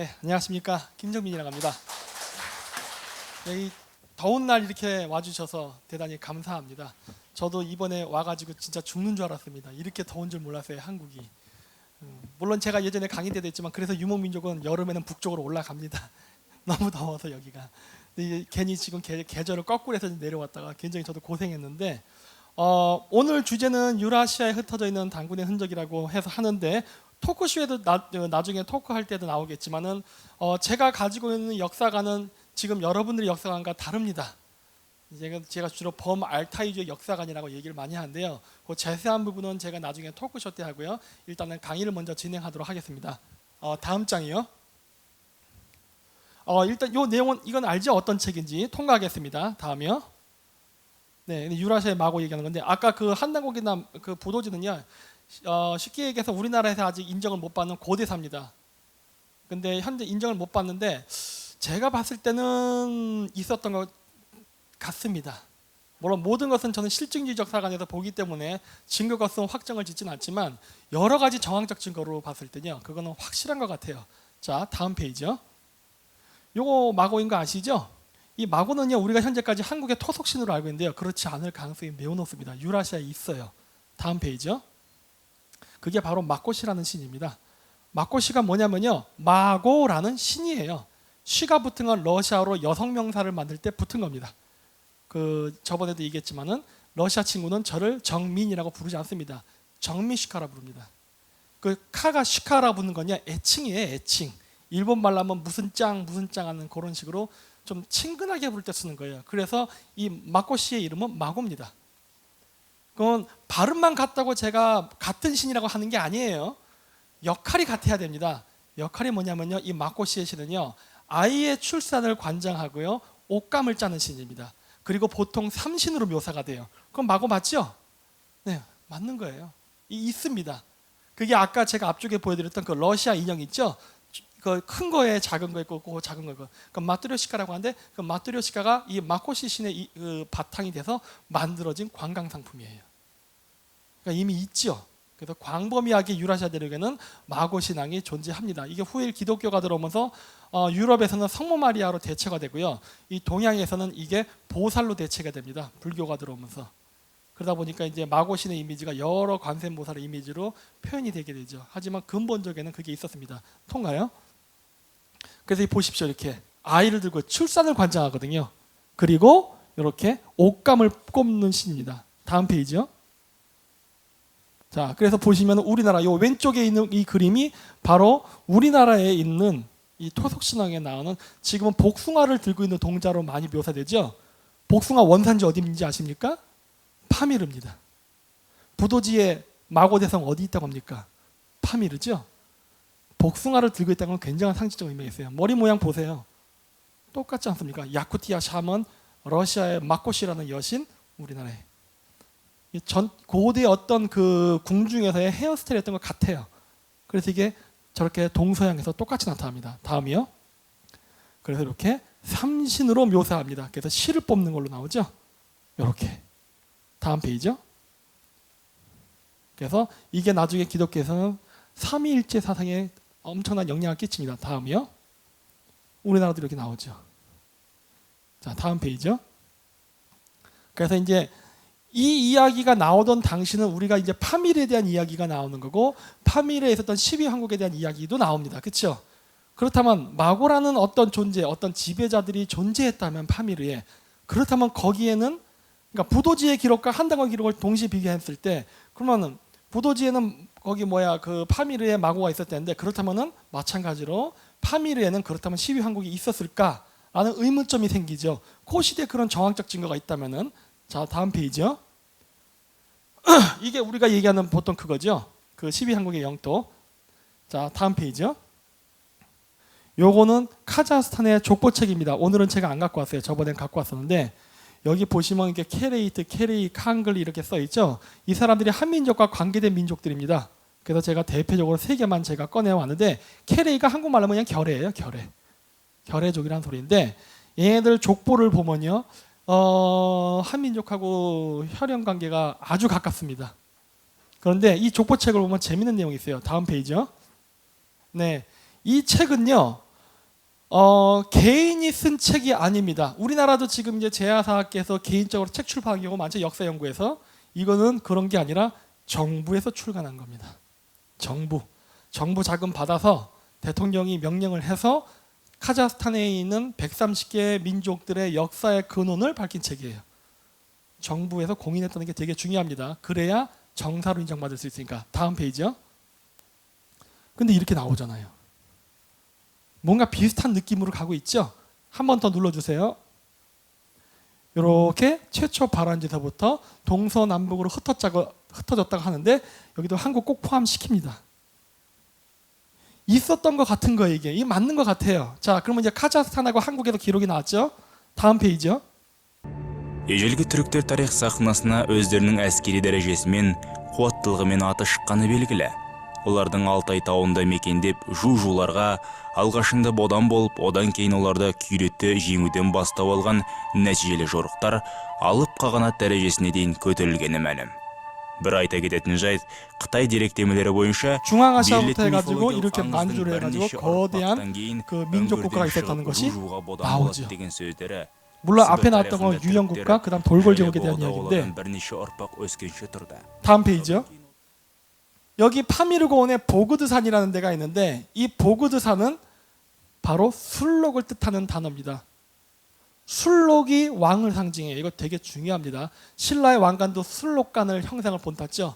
네, 안녕하십니까. 김정민이라고 합니다. 네, 이 더운 날 이렇게 와주셔서 대단히 감사합니다. 저도 이번에 와가지고 진짜 죽는 줄 알았습니다. 이렇게 더운 줄 몰랐어요, 한국이. 물론 제가 예전에 강의 때도 했지만 그래서 유목민족은 여름에는 북쪽으로 올라갑니다. 너무 더워서 여기가. 근데 괜히 지금 계절을 거꾸로 해서 내려왔다가 굉장히 저도 고생했는데 오늘 주제는 유라시아에 흩어져 있는 단군의 흔적이라고 해서 하는데 토크쇼에도 나중에 토크할 때도 나오겠지만은 제가 가지고 있는 역사관은 지금 여러분들의 역사관과 다릅니다. 제가 주로 범알타이주의 역사관이라고 얘기를 많이 하는데요. 그 자세한 부분은 제가 나중에 토크쇼 때 하고요. 일단은 강의를 먼저 진행하도록 하겠습니다. 다음 장이요. 일단 이 내용은 이건 알죠? 어떤 책인지 통과하겠습니다. 다음이요. 네, 유라시아의 마고 얘기하는 건데 아까 그 한단고기나 그 보도지는요. 쉽게 얘기해서 우리나라에서 아직 인정을 못 받는 고대사입니다. 근데 현재 인정을 못 받는데 제가 봤을 때는 있었던 것 같습니다. 물론 모든 것은 저는 실증주의적 사관에서 보기 때문에 증거가 없으면 확정을 짓지는 않지만 여러 가지 정황적 증거로 봤을 때요, 그거는 확실한 것 같아요. 자, 다음 페이지요. 요거 마고인 거 아시죠? 이 마고는요, 우리가 현재까지 한국의 토속신으로 알고 있는데요, 그렇지 않을 가능성이 매우 높습니다. 유라시아에 있어요. 다음 페이지요. 그게 바로 마코시라는 신입니다. 마코시가 뭐냐면요, 마고라는 신이에요. 시가 붙은 건 러시아어로 여성 명사를 만들 때 붙은 겁니다. 저번에도 얘기했지만은 러시아 친구는 저를 정민이라고 부르지 않습니다. 정미시카라 부릅니다. 그 카가 시카라 붙는 건요, 애칭이에요, 애칭. 일본 말로 하면 무슨 짱 하는 그런 식으로 좀 친근하게 부를 때 쓰는 거예요. 그래서 이 마코시의 이름은 마고입니다. 그건 발음만 같다고 제가 같은 신이라고 하는 게 아니에요. 역할이 같아야 됩니다. 역할이 뭐냐면요, 이 마코시의 신은요, 아이의 출산을 관장하고요, 옷감을 짜는 신입니다. 그리고 보통 삼신으로 묘사가 돼요. 그럼 마고 맞죠? 네, 맞는 거예요. 있습니다. 그게 아까 제가 앞쪽에 보여드렸던 그 러시아 인형 있죠? 그 큰 거에 작은 거 있고 그 작은 거 있고, 그 마트료시카라고 하는데 그 마트료시카가 이 마코시 신의 그 바탕이 돼서 만들어진 관광 상품이에요. 그러니까 이미 있죠. 그래서 광범위하게 유라시아 대륙에는 마고 신앙이 존재합니다. 이게 후일 기독교가 들어오면서 유럽에서는 성모 마리아로 대체가 되고요. 이 동양에서는 이게 보살로 대체가 됩니다. 불교가 들어오면서. 그러다 보니까 이제 마고 신의 이미지가 여러 관세음보살의 이미지로 표현이 되게 되죠. 하지만 근본적에는 그게 있었습니다. 통가요? 그래서 보십시오. 이렇게 아이를 들고 출산을 관장하거든요. 그리고 이렇게 옷감을 꼽는 신입니다. 다음 페이지요. 자, 그래서 보시면 우리나라 이 왼쪽에 있는 이 그림이 바로 우리나라에 있는 이 토속신앙에 나오는, 지금은 복숭아를 들고 있는 동자로 많이 묘사되죠. 복숭아 원산지 어디인지 아십니까? 파미르입니다. 부도지의 마고대성 어디 있다고 합니까? 파미르죠. 복숭아를 들고 있다는 건 굉장한 상징적 의미가 있어요. 머리 모양 보세요. 똑같지 않습니까? 야쿠티아 샤먼, 러시아의 마코시라는 여신, 우리나라에. 고대 어떤 그 궁중에서의 헤어스타일이었던 것 같아요. 그래서 이게 저렇게 동서양에서 똑같이 나타납니다. 다음이요. 그래서 이렇게 삼신으로 묘사합니다. 그래서 실을 뽑는 걸로 나오죠. 이렇게. 다음 페이지요. 그래서 이게 나중에 기독교에서는 삼위일체 사상에 엄청난 영향을 끼칩니다. 다음이요. 우리나라도 이렇게 나오죠. 자, 다음 페이지요. 그래서 이제 이 이야기가 나오던 당시는 우리가 이제 파밀에 대한 이야기가 나오는 거고, 파밀에 있었던 12황국에 대한 이야기도 나옵니다. 그렇죠? 그렇다면 마고라는 어떤 존재, 어떤 지배자들이 존재했다면 파밀에, 그렇다면 거기에는, 그러니까 부도지의 기록과 한당어 기록을 동시에 비교했을 때, 그러면은 부도지에는 거기 그 파밀에 마고가 있었다는데, 그렇다면은 마찬가지로 파밀에는 그렇다면 12황국이 있었을까라는 의문점이 생기죠. 그 시대에 그런 정황적 증거가 있다면은. 자, 다음 페이지요. 이게 우리가 얘기하는 보통 그거죠. 그 12황국의 영토. 자, 다음 페이지요. 요거는 카자흐스탄의 족보책입니다. 오늘은 제가 안 갖고 왔어요. 저번엔 갖고 왔었는데, 여기 보시면 이게 케레이트, 케레이, 칸글리 이렇게 써 있죠. 이 사람들이 한민족과 관계된 민족들입니다. 그래서 제가 대표적으로 3개만 제가 꺼내왔는데, 케레이가 한국말로 그냥 결해예요. 결해. 결해족이라는 소리인데, 얘네들 족보를 보면요, 한민족하고 혈연 관계가 아주 가깝습니다. 그런데 이 족보책을 보면 재밌는 내용이 있어요. 다음 페이지요. 네, 이 책은요, 개인이 쓴 책이 아닙니다. 우리나라도 지금 이제 제야사학계에서 개인적으로 책 출판한 경우 많죠. 역사 연구에서. 이거는 그런 게 아니라 정부에서 출간한 겁니다. 정부 자금 받아서 대통령이 명령을 해서 카자흐스탄에 있는 130개 민족들의 역사의 근원을 밝힌 책이에요. 정부에서 공인했다는 게 되게 중요합니다. 그래야 정사로 인정받을 수 있으니까. 다음 페이지요. 근데 이렇게 나오잖아요. 뭔가 비슷한 느낌으로 가고 있죠. 한 번 더 눌러주세요. 이렇게 최초 발원지서부터 동서남북으로 흩어졌다고 하는데 여기도 한국 꼭 포함시킵니다. 있었던 것 같은 거예요. 이게 맞는 것 같아요. 자, 그러면 이제 카자흐스탄하고 한국에서 기록이 나왔죠. 다음 페이지요. Ежелгі түріктер тарих сахнасына өздерінің әскери дәрежесімен, қуаттылығымен аты шыққаны белгілі. Олардың Алтай тауында мекендеп, жу-жуларға алғашында бодан болып, одан кейін оларды күйретті жеңуден бастау алған нәтижелі жорықтар алып қағанат дәрежесіне дейін көтерілгені мәлім. Bir ayta кететін жайт, Қытай деректемелері бойынша 중앙아시아부터 해가지고 이렇게 만주를 해가지고 거대한 그 민족 국가가 있었다는 것이 나오죠. 물론 앞에 나왔던 건 유형 국가, 그다음 돌궐 제국에 대한 이야기인데. 다음 페이지요. 여기 파미르고원의 보그드산이라는 데가 있는데 이 보그드산은 바로 술록을 뜻하는 단어입니다. 술록이 왕을 상징해요. 이거 되게 중요합니다. 신라의 왕관도 술록간을 형상을 본땄죠.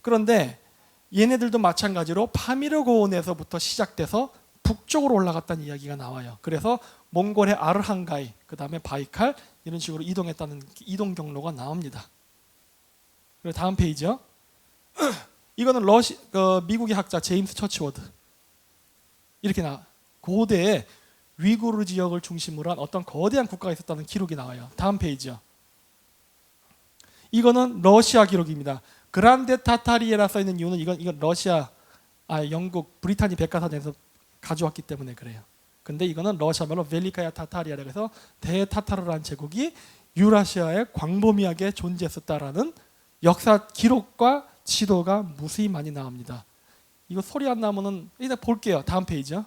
그런데 얘네들도 마찬가지로 파미르고원에서부터 시작돼서 북쪽으로 올라갔다는 이야기가 나와요. 그래서 몽골의 아르한가이, 그 다음에 바이칼 이런 식으로 이동했다는 이동 경로가 나옵니다. 그리고 다음 페이지요. 이거는 미국의 학자 제임스 처치워드. 이렇게 고대에 위구르 지역을 중심으로 한 어떤 거대한 국가가 있었다는 기록이 나와요. 다음 페이지요. 이거는 러시아 기록입니다. 그란데 타타리에라 써 있는 이유는 이건 러시아, 영국 브리타니 백과사전에서 가져왔기 때문에 그래요. 근데 이거는 러시아 말로 벨리카야 타타리아라고 해서 대타타르라는 제국이 유라시아에 광범위하게 존재했었다라는 역사 기록과 지도가 무수히 많이 나옵니다. 이거 소리 안 나면은 일단 볼게요. 다음 페이지요.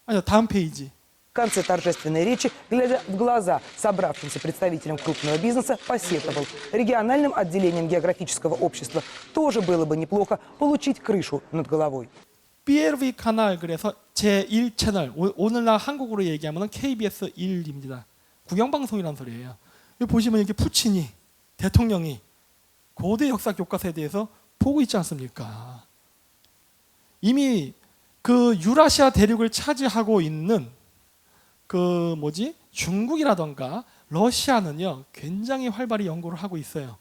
아니요, 다음 페이지. В конце торжественной речи, глядя в глаза собравшимся представителям крупного бизнеса, посетовал: региональным отделением географического общества тоже было бы неплохо получить крышу над головой. BLV 카날, 그래서 제1 채널, 오늘날 한국으로 얘기하면 KBS 1입니다. 국영방송이라는 소리예요. 여기 보시면 이렇게 푸틴이, 대통령이 고대 역사 교과서에 대해서 보고 있지 않습니까? 이미 그 유라시아 대륙을 차지하고 있는 중국이라던가 러시아는요 굉장히 활발히 연구를 하고 있어요.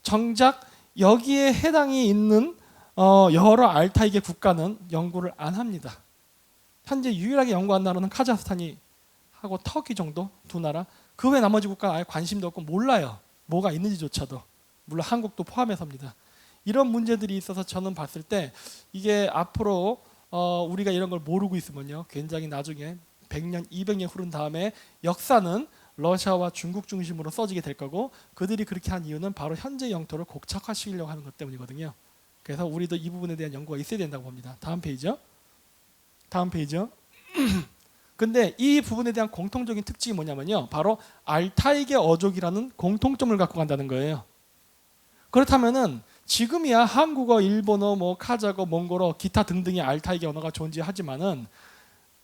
정작 여기에 해당이 있는 여러 알타이계 국가는 연구를 안 합니다. 현재 유일하게 연구한 나라는 카자흐스탄이 하고 터키 정도 두 나라. 그 외 나머지 국가는 아예 관심도 없고 몰라요. 뭐가 있는지조차도. 물론 한국도 포함해서입니다. 이런 문제들이 있어서 저는 봤을 때 이게 앞으로 우리가 이런 걸 모르고 있으면요 굉장히 나중에 100년, 200년 흐른 다음에 역사는 러시아와 중국 중심으로 써지게 될 거고, 그들이 그렇게 한 이유는 바로 현재 영토를 곡착화시키려고 하는 것 때문이거든요. 그래서 우리도 이 부분에 대한 연구가 있어야 된다고 봅니다. 다음 페이지요. 다음 페이지요. 근데 이 부분에 대한 공통적인 특징이 뭐냐면요, 바로 알타이계 어족이라는 공통점을 갖고 간다는 거예요. 그렇다면은 지금이야 한국어, 일본어, 카자흐, 몽골어, 기타 등등의 알타이계 언어가 존재하지만은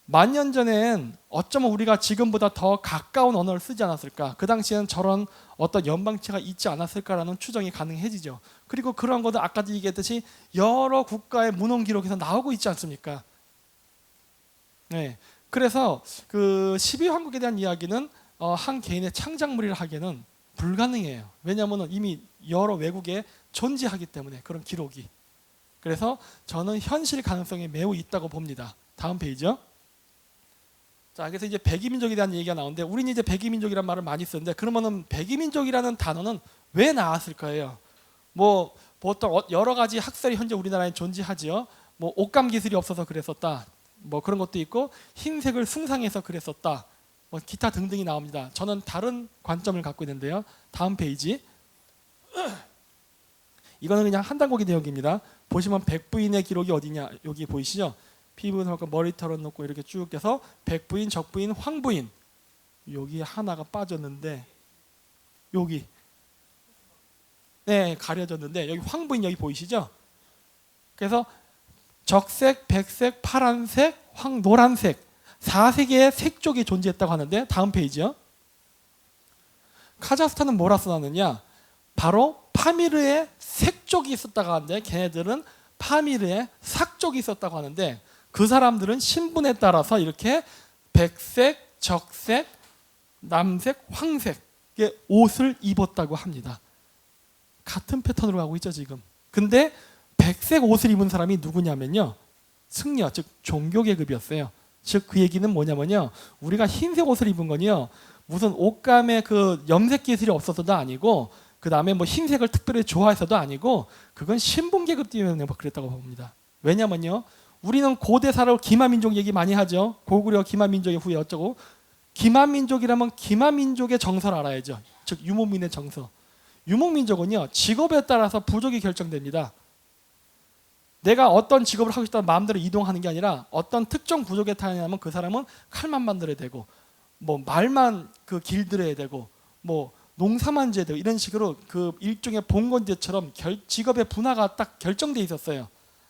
만년 전엔 어쩌면 우리가 지금보다 더 가까운 언어를 쓰지 않았을까? 그 당시에는 저런 어떤 연방체가 있지 않았을까라는 추정이 가능해지죠. 그리고 그런 것도 아까도 얘기했듯이 여러 국가의 문헌 기록에서 나오고 있지 않습니까? 네. 그래서 그 12황국에 대한 이야기는 한 개인의 창작물이라 하기에는 불가능해요. 왜냐하면 이미 여러 외국에 존재하기 때문에 그런 기록이. 그래서 저는 현실 가능성이 매우 있다고 봅니다. 다음 페이지요. 자, 그래서 이제 백이민족에 대한 얘기가 나오는데, 우리는 이제 백이민족이라는 말을 많이 쓰는데, 그러면은 백이민족이라는 단어는 왜 나왔을 거예요? 보통 여러 가지 학설이 현재 우리나라에 존재하지요. 옷감 기술이 없어서 그랬었다. 그런 것도 있고, 흰색을 숭상해서 그랬었다. 기타 등등이 나옵니다. 저는 다른 관점을 갖고 있는데요. 다음 페이지. 이거는 그냥 한 단국의 내용입니다. 보시면 백부인의 기록이 어디냐, 여기 보이시죠? 피부는 하고 머리털은 놓고 이렇게 쭉 해서 백부인, 적부인, 황부인. 여기 하나가 빠졌는데 여기 네 가려졌는데 여기 황부인 여기 보이시죠? 그래서 적색, 백색, 파란색, 노란색 4색의 색족이 존재했다고 하는데 다음 페이지요. 카자흐스탄은 뭐라 써놨느냐? 바로 파미르의 색족이 있었다고 하는데 걔네들은 파미르의 삭족이 있었다고 하는데 그 사람들은 신분에 따라서 이렇게 백색, 적색, 남색, 황색의 옷을 입었다고 합니다. 같은 패턴으로 가고 있죠 지금. 근데 백색 옷을 입은 사람이 누구냐면요, 승려, 즉 종교계급이었어요. 즉 그 얘기는 뭐냐면요, 우리가 흰색 옷을 입은 건요 무슨 옷감에 그 염색 기술이 없어서도 아니고 그 다음에 뭐 흰색을 특별히 좋아해서도 아니고 그건 신분계급 때문에 그랬다고 봅니다. 왜냐면요, 우리는 고대사로 기마민족 얘기 많이 하죠. 고구려 기마민족의 후예 어쩌고. 기마민족이라면 기마민족의 정서를 알아야죠. 즉 유목민의 정서. 유목민족은요 직업에 따라서 부족이 결정됩니다. 내가 어떤 직업을 하고 싶다면 마음대로 이동하는 게 아니라 어떤 특정 부족에 타냐면 그 사람은 칼만 만들어야 되고 뭐 말만 그 길들여야 되고 뭐 농사만 지어야 되고 이런 식으로 그 일종의 봉건제처럼 직업의 분화가 딱 결정돼 있었어요.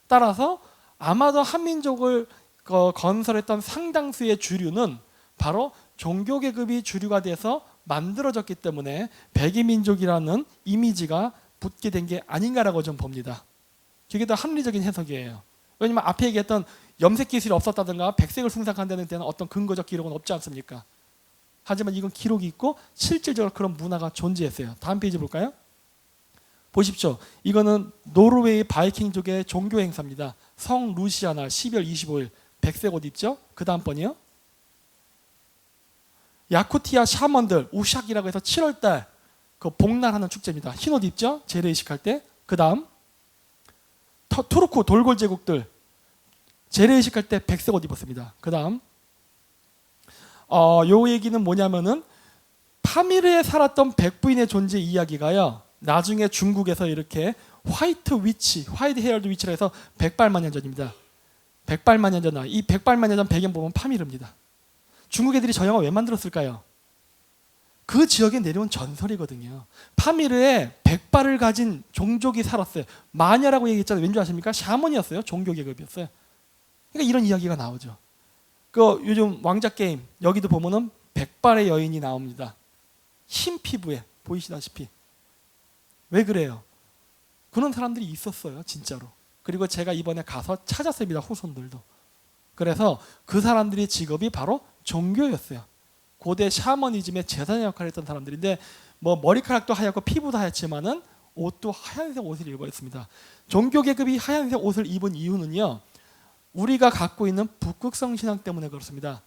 따라서 아마도 한민족을 건설했던 상당수의 주류는 바로 종교계급이 주류가 돼서 만들어졌기 때문에 백이민족이라는 이미지가 붙게 된 게 아닌가라고 좀 봅니다. 그게 더 합리적인 해석이에요. 왜냐하면 앞에 얘기했던 염색 기술이 없었다든가 백색을 숭상한다는 데는 어떤 근거적 기록은 없지 않습니까? 하지만 이건 기록이 있고 실질적으로 그런 문화가 존재했어요. 다음 페이지 볼까요? 보십시오. 이거는 노르웨이 바이킹족의 종교 행사입니다. 성 루시아나 12월 25일 백색 옷 입죠? 그 다음 번이요. 야쿠티아 샤먼들 우샥이라고 해서 7월달 그 복날하는 축제입니다. 흰 옷 입죠? 재래의식 할 때. 그 다음 투르크 돌골 제국들 재래의식 할 때 백색 옷 입었습니다. 그 다음 요 얘기는 뭐냐면은 파미르에 살았던 백부인의 존재 이야기가요 나중에 중국에서 이렇게 화이트 헤어드 위치라 해서 100발만 년 전입니다. 100발만 년 전, 이 100발만 년 전 배경 보면 파미르입니다. 중국 애들이 저 영화 왜 만들었을까요? 그 지역에 내려온 전설이거든요. 파미르에 100발을 가진 종족이 살았어요. 마녀라고 얘기했잖아요. 왠지 아십니까? 샤먼이었어요. 종교계급이었어요. 그러니까 이런 이야기가 나오죠. 그 요즘 왕자 게임 여기도 보면은 100발의 여인이 나옵니다. 흰 피부에 보이시다시피. 왜 그래요? 그런 사람들이 있었어요, 진짜로. 그리고 제가 이번에 가서 찾았습니다, 후손들도. 그래서 그 사람들의 직업이 바로 종교였어요. 고대 샤머니즘의 제사장 역할을 했던 사람들인데 뭐 머리카락도 하얗고 피부도 하얗지만은 옷도 하얀색 옷을 입어 있습니다. 종교 계급이 하얀색 옷을 입은 이유는요, 우리가 갖고 있는 북극성 신앙 때문에 그렇습니다.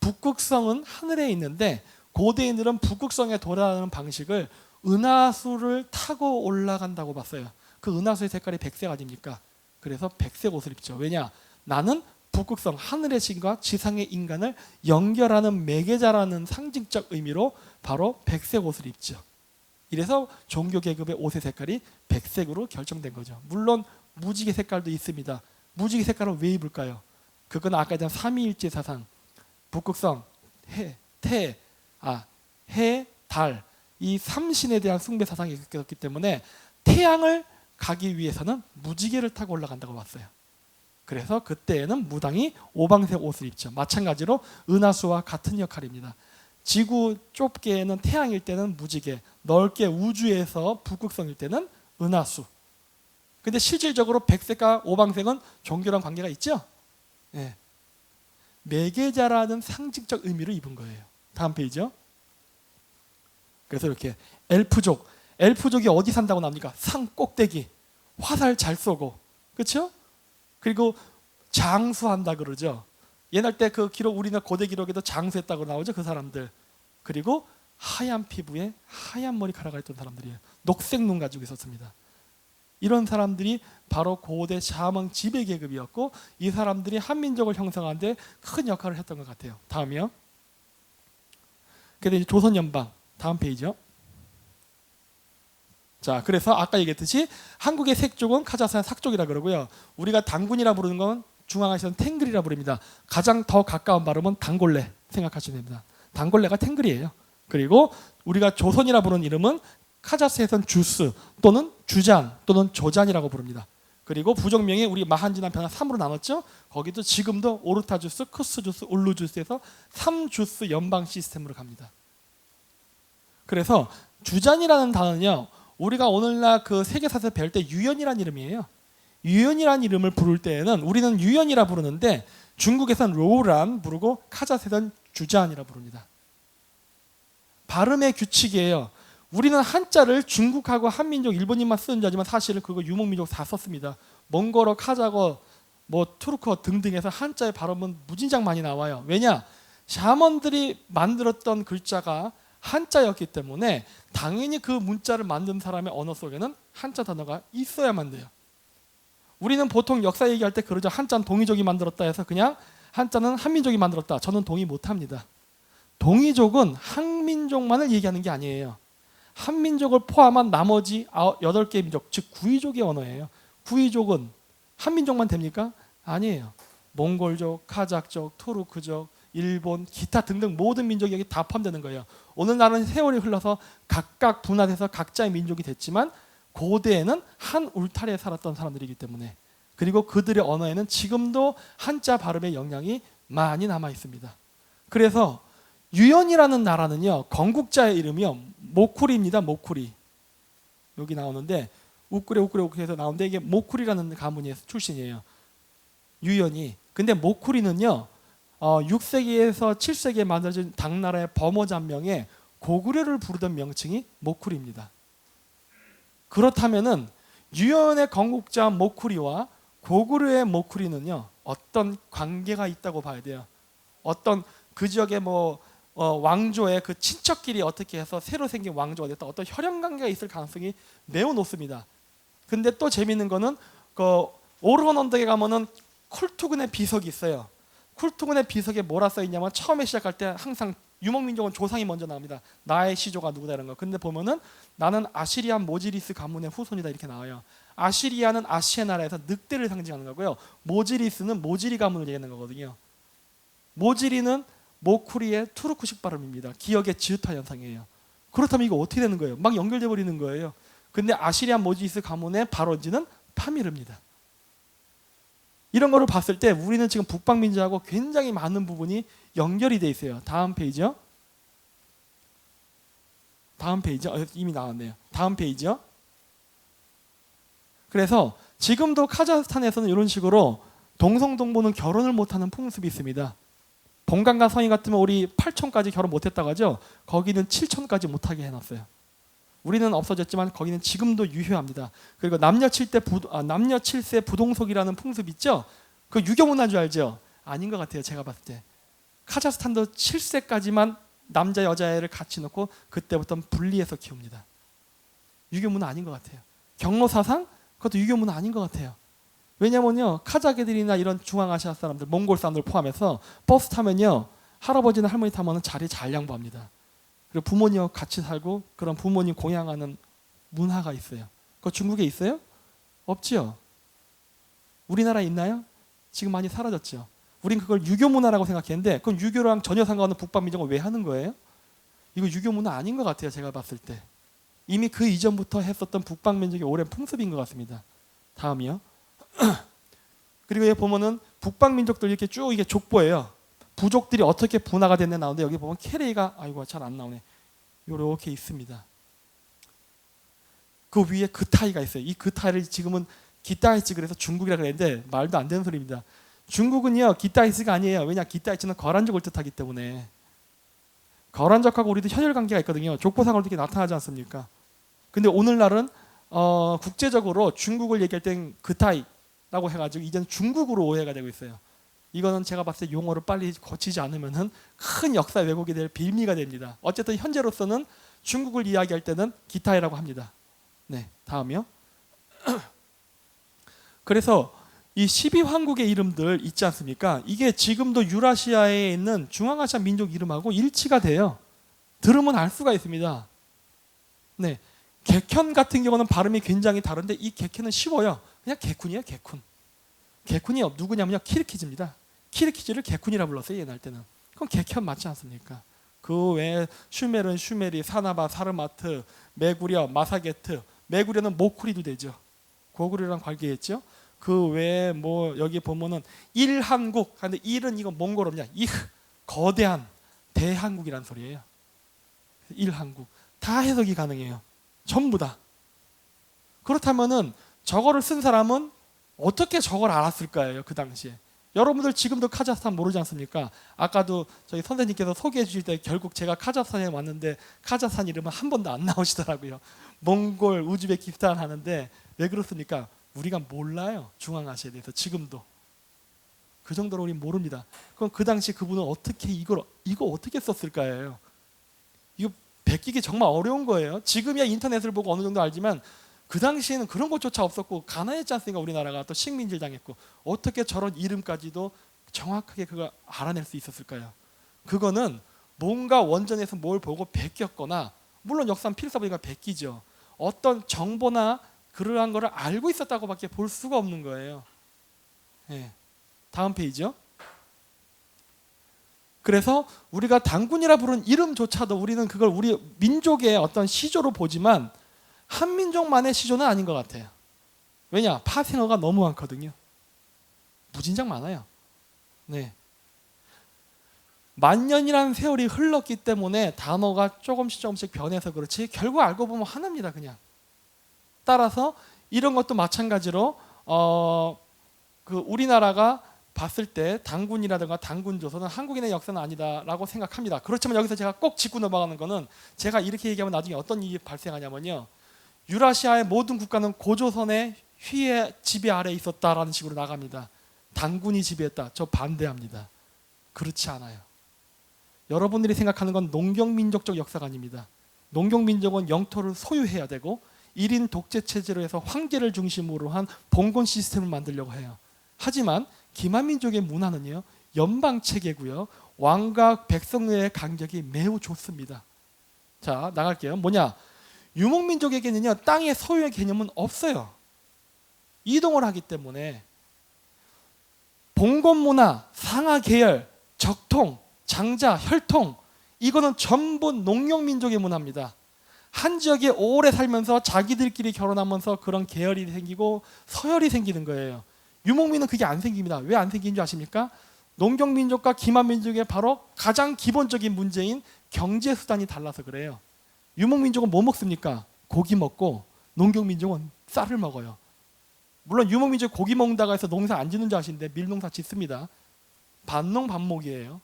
북극성은 하늘에 있는데 고대인들은 북극성에 돌아가는 방식을 은하수를 타고 올라간다고 봤어요. 그 은하수의 색깔이 백색 아닙니까? 그래서 백색 옷을 입죠. 왜냐? 나는 북극성, 하늘의 신과 지상의 인간을 연결하는 매개자라는 상징적 의미로 바로 백색 옷을 입죠. 이래서 종교 계급의 옷의 색깔이 백색으로 결정된 거죠. 물론 무지개 색깔도 있습니다. 무지개 색깔은 왜 입을까요? 그건 아까 얘기한 삼위일체 사상, 북극성, 해, 달, 이 삼신에 대한 숭배 사상이 있었기 때문에 태양을 가기 위해서는 무지개를 타고 올라간다고 봤어요. 그래서 그때에는 무당이 오방색 옷을 입죠. 마찬가지로 은하수와 같은 역할입니다. 지구 좁게는 태양일 때는 무지개, 넓게 우주에서 북극성일 때는 은하수. 근데 실질적으로 백색과 오방색은 종교랑 관계가 있죠? 네. 매개자라는 상징적 의미로 입은 거예요. 다음 페이지요. 그래서 이렇게 엘프족이 어디 산다고 나옵니까? 산 꼭대기, 화살 잘 쏘고, 그렇죠? 그리고 장수한다 그러죠. 옛날 때 그 기록, 우리나라 고대 기록에도 장수했다고 나오죠, 그 사람들. 그리고 하얀 피부에 하얀 머리카락을 했던 사람들이에요. 녹색 눈 가지고 있었습니다. 이런 사람들이 바로 고대 샤먼 지배 계급이었고 이 사람들이 한민족을 형성하는 데 큰 역할을 했던 것 같아요. 다음이요. 그래서 이제 조선 연방 다음 페이지요. 자, 그래서 아까 얘기했듯이 한국의 색족은 카자흐스탄 삭족이라 그러고요. 우리가 당군이라 부르는 건 중앙아시아는 탱글이라 부릅니다. 가장 더 가까운 발음은 단골레 생각하시면 됩니다. 단골레가 탱글이에요. 그리고 우리가 조선이라 부르는 이름은 카자흐스탄에서는 주스 또는 주잔 또는 조잔이라고 부릅니다. 그리고 부족명이 우리 마한지난 변화 3으로 나눴죠. 거기도 지금도 오르타 주스, 크스 주스, 울루 주스에서 3주스 연방 시스템으로 갑니다. 그래서 주잔이라는 단어는요, 우리가 오늘날 그 세계사에서 배울 때 유연이라는 이름이에요. 유연이라는 이름을 부를 때에는 우리는 유연이라 부르는데 중국에서는 로우란 부르고 카자흐스탄에서는 주잔이라 부릅니다. 발음의 규칙이에요. 우리는 한자를 중국하고 한민족, 일본인만 쓰는 줄 알지만 사실은 그거 유목민족 다 썼습니다. 몽골어, 카자흐, 투르크어 등등에서 한자의 발음은 무진장 많이 나와요. 왜냐? 샤먼들이 만들었던 글자가 한자였기 때문에 당연히 그 문자를 만든 사람의 언어 속에는 한자 단어가 있어야만 돼요. 우리는 보통 역사 얘기할 때 그러죠. 한자는 동이족이 만들었다 해서 그냥 한자는 한민족이 만들었다. 저는 동의 못합니다. 동이족은 한민족만을 얘기하는 게 아니에요. 한민족을 포함한 나머지 8개의 민족, 즉 9이족의 언어예요. 9이족은 한민족만 됩니까? 아니에요. 몽골족, 카자흐족, 투르크족, 일본, 기타 등등 모든 민족이 여기 다 포함되는 거예요. 오늘날은 세월이 흘러서 각각 분화돼서 각자의 민족이 됐지만 고대에는 한 울타리에 살았던 사람들이기 때문에, 그리고 그들의 언어에는 지금도 한자 발음의 영향이 많이 남아 있습니다. 그래서 유연이라는 나라는요, 건국자의 이름이요 모쿠리입니다. 모쿠리. 여기 나오는데 우꾸레 해서 나오는데 이게 모쿠리라는 가문의 출신이에요. 유연이. 근데 모쿠리는요 6세기에서 7세기에 만들어진 당나라의 범어잔명에 고구려를 부르던 명칭이 모쿠리입니다. 그렇다면은 유연의 건국자 모쿠리와 고구려의 모쿠리는요 어떤 관계가 있다고 봐야 돼요. 어떤 그 지역의 왕조의 그 친척끼리 어떻게 해서 새로 생긴 왕조가 됐다, 어떤 혈연 관계가 있을 가능성이 매우 높습니다. 근데 또 재밌는 거는 그 오르곤 언덕에 가면은 쿨투근의 비석이 있어요. 쿨투근의 비석에 뭐라 써 있냐면 처음에 시작할 때 항상 유목민족은 조상이 먼저 나옵니다. 나의 시조가 누구다 이런 거. 근데 보면은 나는 아시리안 모지리스 가문의 후손이다 이렇게 나와요. 아시리아는 아시아 나라에서 늑대를 상징하는 거고요. 모지리스는 모지리 가문을 얘기하는 거거든요. 모지리는 모쿠리의 투르크식 발음입니다. 기역의 지읒화 현상이에요. 그렇다면 이거 어떻게 되는 거예요? 막 연결돼 버리는 거예요. 근데 아시리안 모지리스 가문의 발원지는 파미르입니다. 이런 거를 봤을 때 우리는 지금 북방민족하고 굉장히 많은 부분이 연결이 돼 있어요. 다음 페이지요. 다음 페이지. 이미 나왔네요. 다음 페이지요. 그래서 지금도 카자흐스탄에서는 이런 식으로 동성동보는 결혼을 못하는 풍습이 있습니다. 본강과 성인 같으면 우리 8촌까지 결혼 못했다고 하죠. 거기는 7촌까지 못하게 해놨어요. 우리는 없어졌지만 거기는 지금도 유효합니다. 그리고 남녀 7세 부동석이라는 풍습 있죠. 그 유교 문화인 줄 알죠? 아닌 것 같아요. 제가 봤을 때 카자흐스탄도 7세까지만 남자 여자애를 같이 놓고 그때부터 분리해서 키웁니다. 유교 문화 아닌 것 같아요. 경로 사상 그것도 유교 문화 아닌 것 같아요. 왜냐면요 카자흐들이나 이런 중앙아시아 사람들, 몽골 사람들 포함해서 버스 타면요 할아버지나 할머니 타면은 자리 잘 양보합니다. 그리고 부모님하고 같이 살고 그런 부모님 공양하는 문화가 있어요. 그거 중국에 있어요? 없지요. 우리나라에 있나요? 지금 많이 사라졌죠. 우린 그걸 유교 문화라고 생각했는데 그럼 유교랑 전혀 상관없는 북방민족은 왜 하는 거예요? 이거 유교 문화 아닌 것 같아요. 제가 봤을 때 이미 그 이전부터 했었던 북방민족의 오랜 풍습인 것 같습니다. 다음이요. 그리고 여기 보면은 북방민족들 이렇게 쭉 이게 족보예요. 부족들이 어떻게 분화가 됐냐 나오는데 여기 보면 케레이가 잘 안 나오네. 요렇게 있습니다. 그 위에 그타이가 있어요. 이 그타이를 지금은 기타이츠 그래서 중국이라 그랬는데 말도 안 되는 소리입니다. 중국은요 기타이츠가 아니에요. 왜냐 기타이츠는 거란족을 뜻하기 때문에. 거란족하고 우리도 혈연 관계가 있거든요. 족보상으로 이렇게 나타나지 않습니까? 근데 오늘날은 국제적으로 중국을 얘기할 땐 그타이라고 해가지고 이제는 중국으로 오해가 되고 있어요. 이거는 제가 봤을 때 용어를 빨리 고치지 않으면은 큰 역사 왜곡이 될 빌미가 됩니다. 어쨌든 현재로서는 중국을 이야기할 때는 기타이라고 합니다. 네, 다음이요. 그래서 이 12황국의 이름들 있지 않습니까? 이게 지금도 유라시아에 있는 중앙아시아 민족 이름하고 일치가 돼요. 들으면 알 수가 있습니다. 네, 객현 같은 경우는 발음이 굉장히 다른데 이 객현은 쉬워요. 그냥 개쿤이에요, 개쿤. 개쿤이 누구냐면요, 키르키즈입니다. 키르키즈를 개쿤이라 불렀어요, 옛날 때는. 그럼 개현 맞지 않습니까? 그 외에 슈멜은 슈메리, 사나바, 사르마트, 메구려, 마사게트. 메구려는 모쿠리도 되죠. 고구려랑 관계했죠. 그 외에 뭐 여기 보면은 일한국. 근데 일은 이거 몽골어냐? 거대한 대한국이란 소리예요. 일한국. 다 해석이 가능해요. 전부 다. 그렇다면은 저거를 쓴 사람은 어떻게 저걸 알았을까요? 그 당시에. 여러분들 지금도 카자흐스탄 모르지 않습니까? 아까도 저희 선생님께서 소개해 주실 때 결국 제가 카자흐스탄에 왔는데 카자흐스탄 이름은 한 번도 안 나오시더라고요. 몽골, 우즈베키스탄 하는데 왜 그렇습니까? 우리가 몰라요. 중앙아시아에 대해서 지금도. 그 정도로 우리 모릅니다. 그럼 그 당시 그분은 어떻게 이거 어떻게 썼을까요? 이거 베끼기 정말 어려운 거예요. 지금이야 인터넷을 보고 어느 정도 알지만 그 당시에는 그런 것조차 없었고 가난했지 않습니까? 우리나라가 또 식민지를 당했고 어떻게 저런 이름까지도 정확하게 그걸 알아낼 수 있었을까요? 그거는 뭔가 원전에서 뭘 보고 베꼈거나 물론 역사는 필사보니까 베끼죠. 어떤 정보나 그러한 거를 알고 있었다고밖에 볼 수가 없는 거예요. 네. 다음 페이지요. 그래서 우리가 단군이라 부르는 이름조차도 우리는 그걸 우리 민족의 어떤 시조로 보지만 한민족만의 시조는 아닌 것 같아요. 왜냐? 파생어가 너무 많거든요. 무진장 많아요. 네. 만년이라는 세월이 흘렀기 때문에 단어가 조금씩 변해서 그렇지 결국 알고 보면 하나입니다. 그냥. 따라서 이런 것도 마찬가지로 그 우리나라가 봤을 때 단군이라든가 단군조선은 한국인의 역사는 아니다라고 생각합니다. 그렇지만 여기서 제가 꼭 짚고 넘어가는 거는 제가 이렇게 얘기하면 나중에 어떤 일이 발생하냐면요. 유라시아의 모든 국가는 고조선의 휘의 지배 아래에 있었다라는 식으로 나갑니다. 단군이 지배했다. 저 반대합니다. 그렇지 않아요. 여러분들이 생각하는 건 농경민족적 역사가 아닙니다. 농경민족은 영토를 소유해야 되고 1인 독재 체제로 해서 황제를 중심으로 한 봉건 시스템을 만들려고 해요. 하지만 기만민족의 문화는요. 연방체계고요. 왕과 백성의 간격이 매우 좁습니다. 자, 나갈게요. 뭐냐? 유목민족에게는요. 땅의 소유의 개념은 없어요. 이동을 하기 때문에 봉건 문화, 상하 계열, 적통, 장자, 혈통 이거는 전부 농경민족의 문화입니다. 한 지역에 오래 살면서 자기들끼리 결혼하면서 그런 계열이 생기고 서열이 생기는 거예요. 유목민은 그게 안 생깁니다. 왜 안 생기는 줄 아십니까? 농경민족과 기만민족의 바로 가장 기본적인 문제인 경제수단이 달라서 그래요. 유목민족은 뭐 먹습니까? 고기 먹고 농경민족은 쌀을 먹어요. 물론 유목민족 고기 먹는다고 해서 농사 안 짓는 줄 아시는데 밀농사 짓습니다. 반농 반목이에요.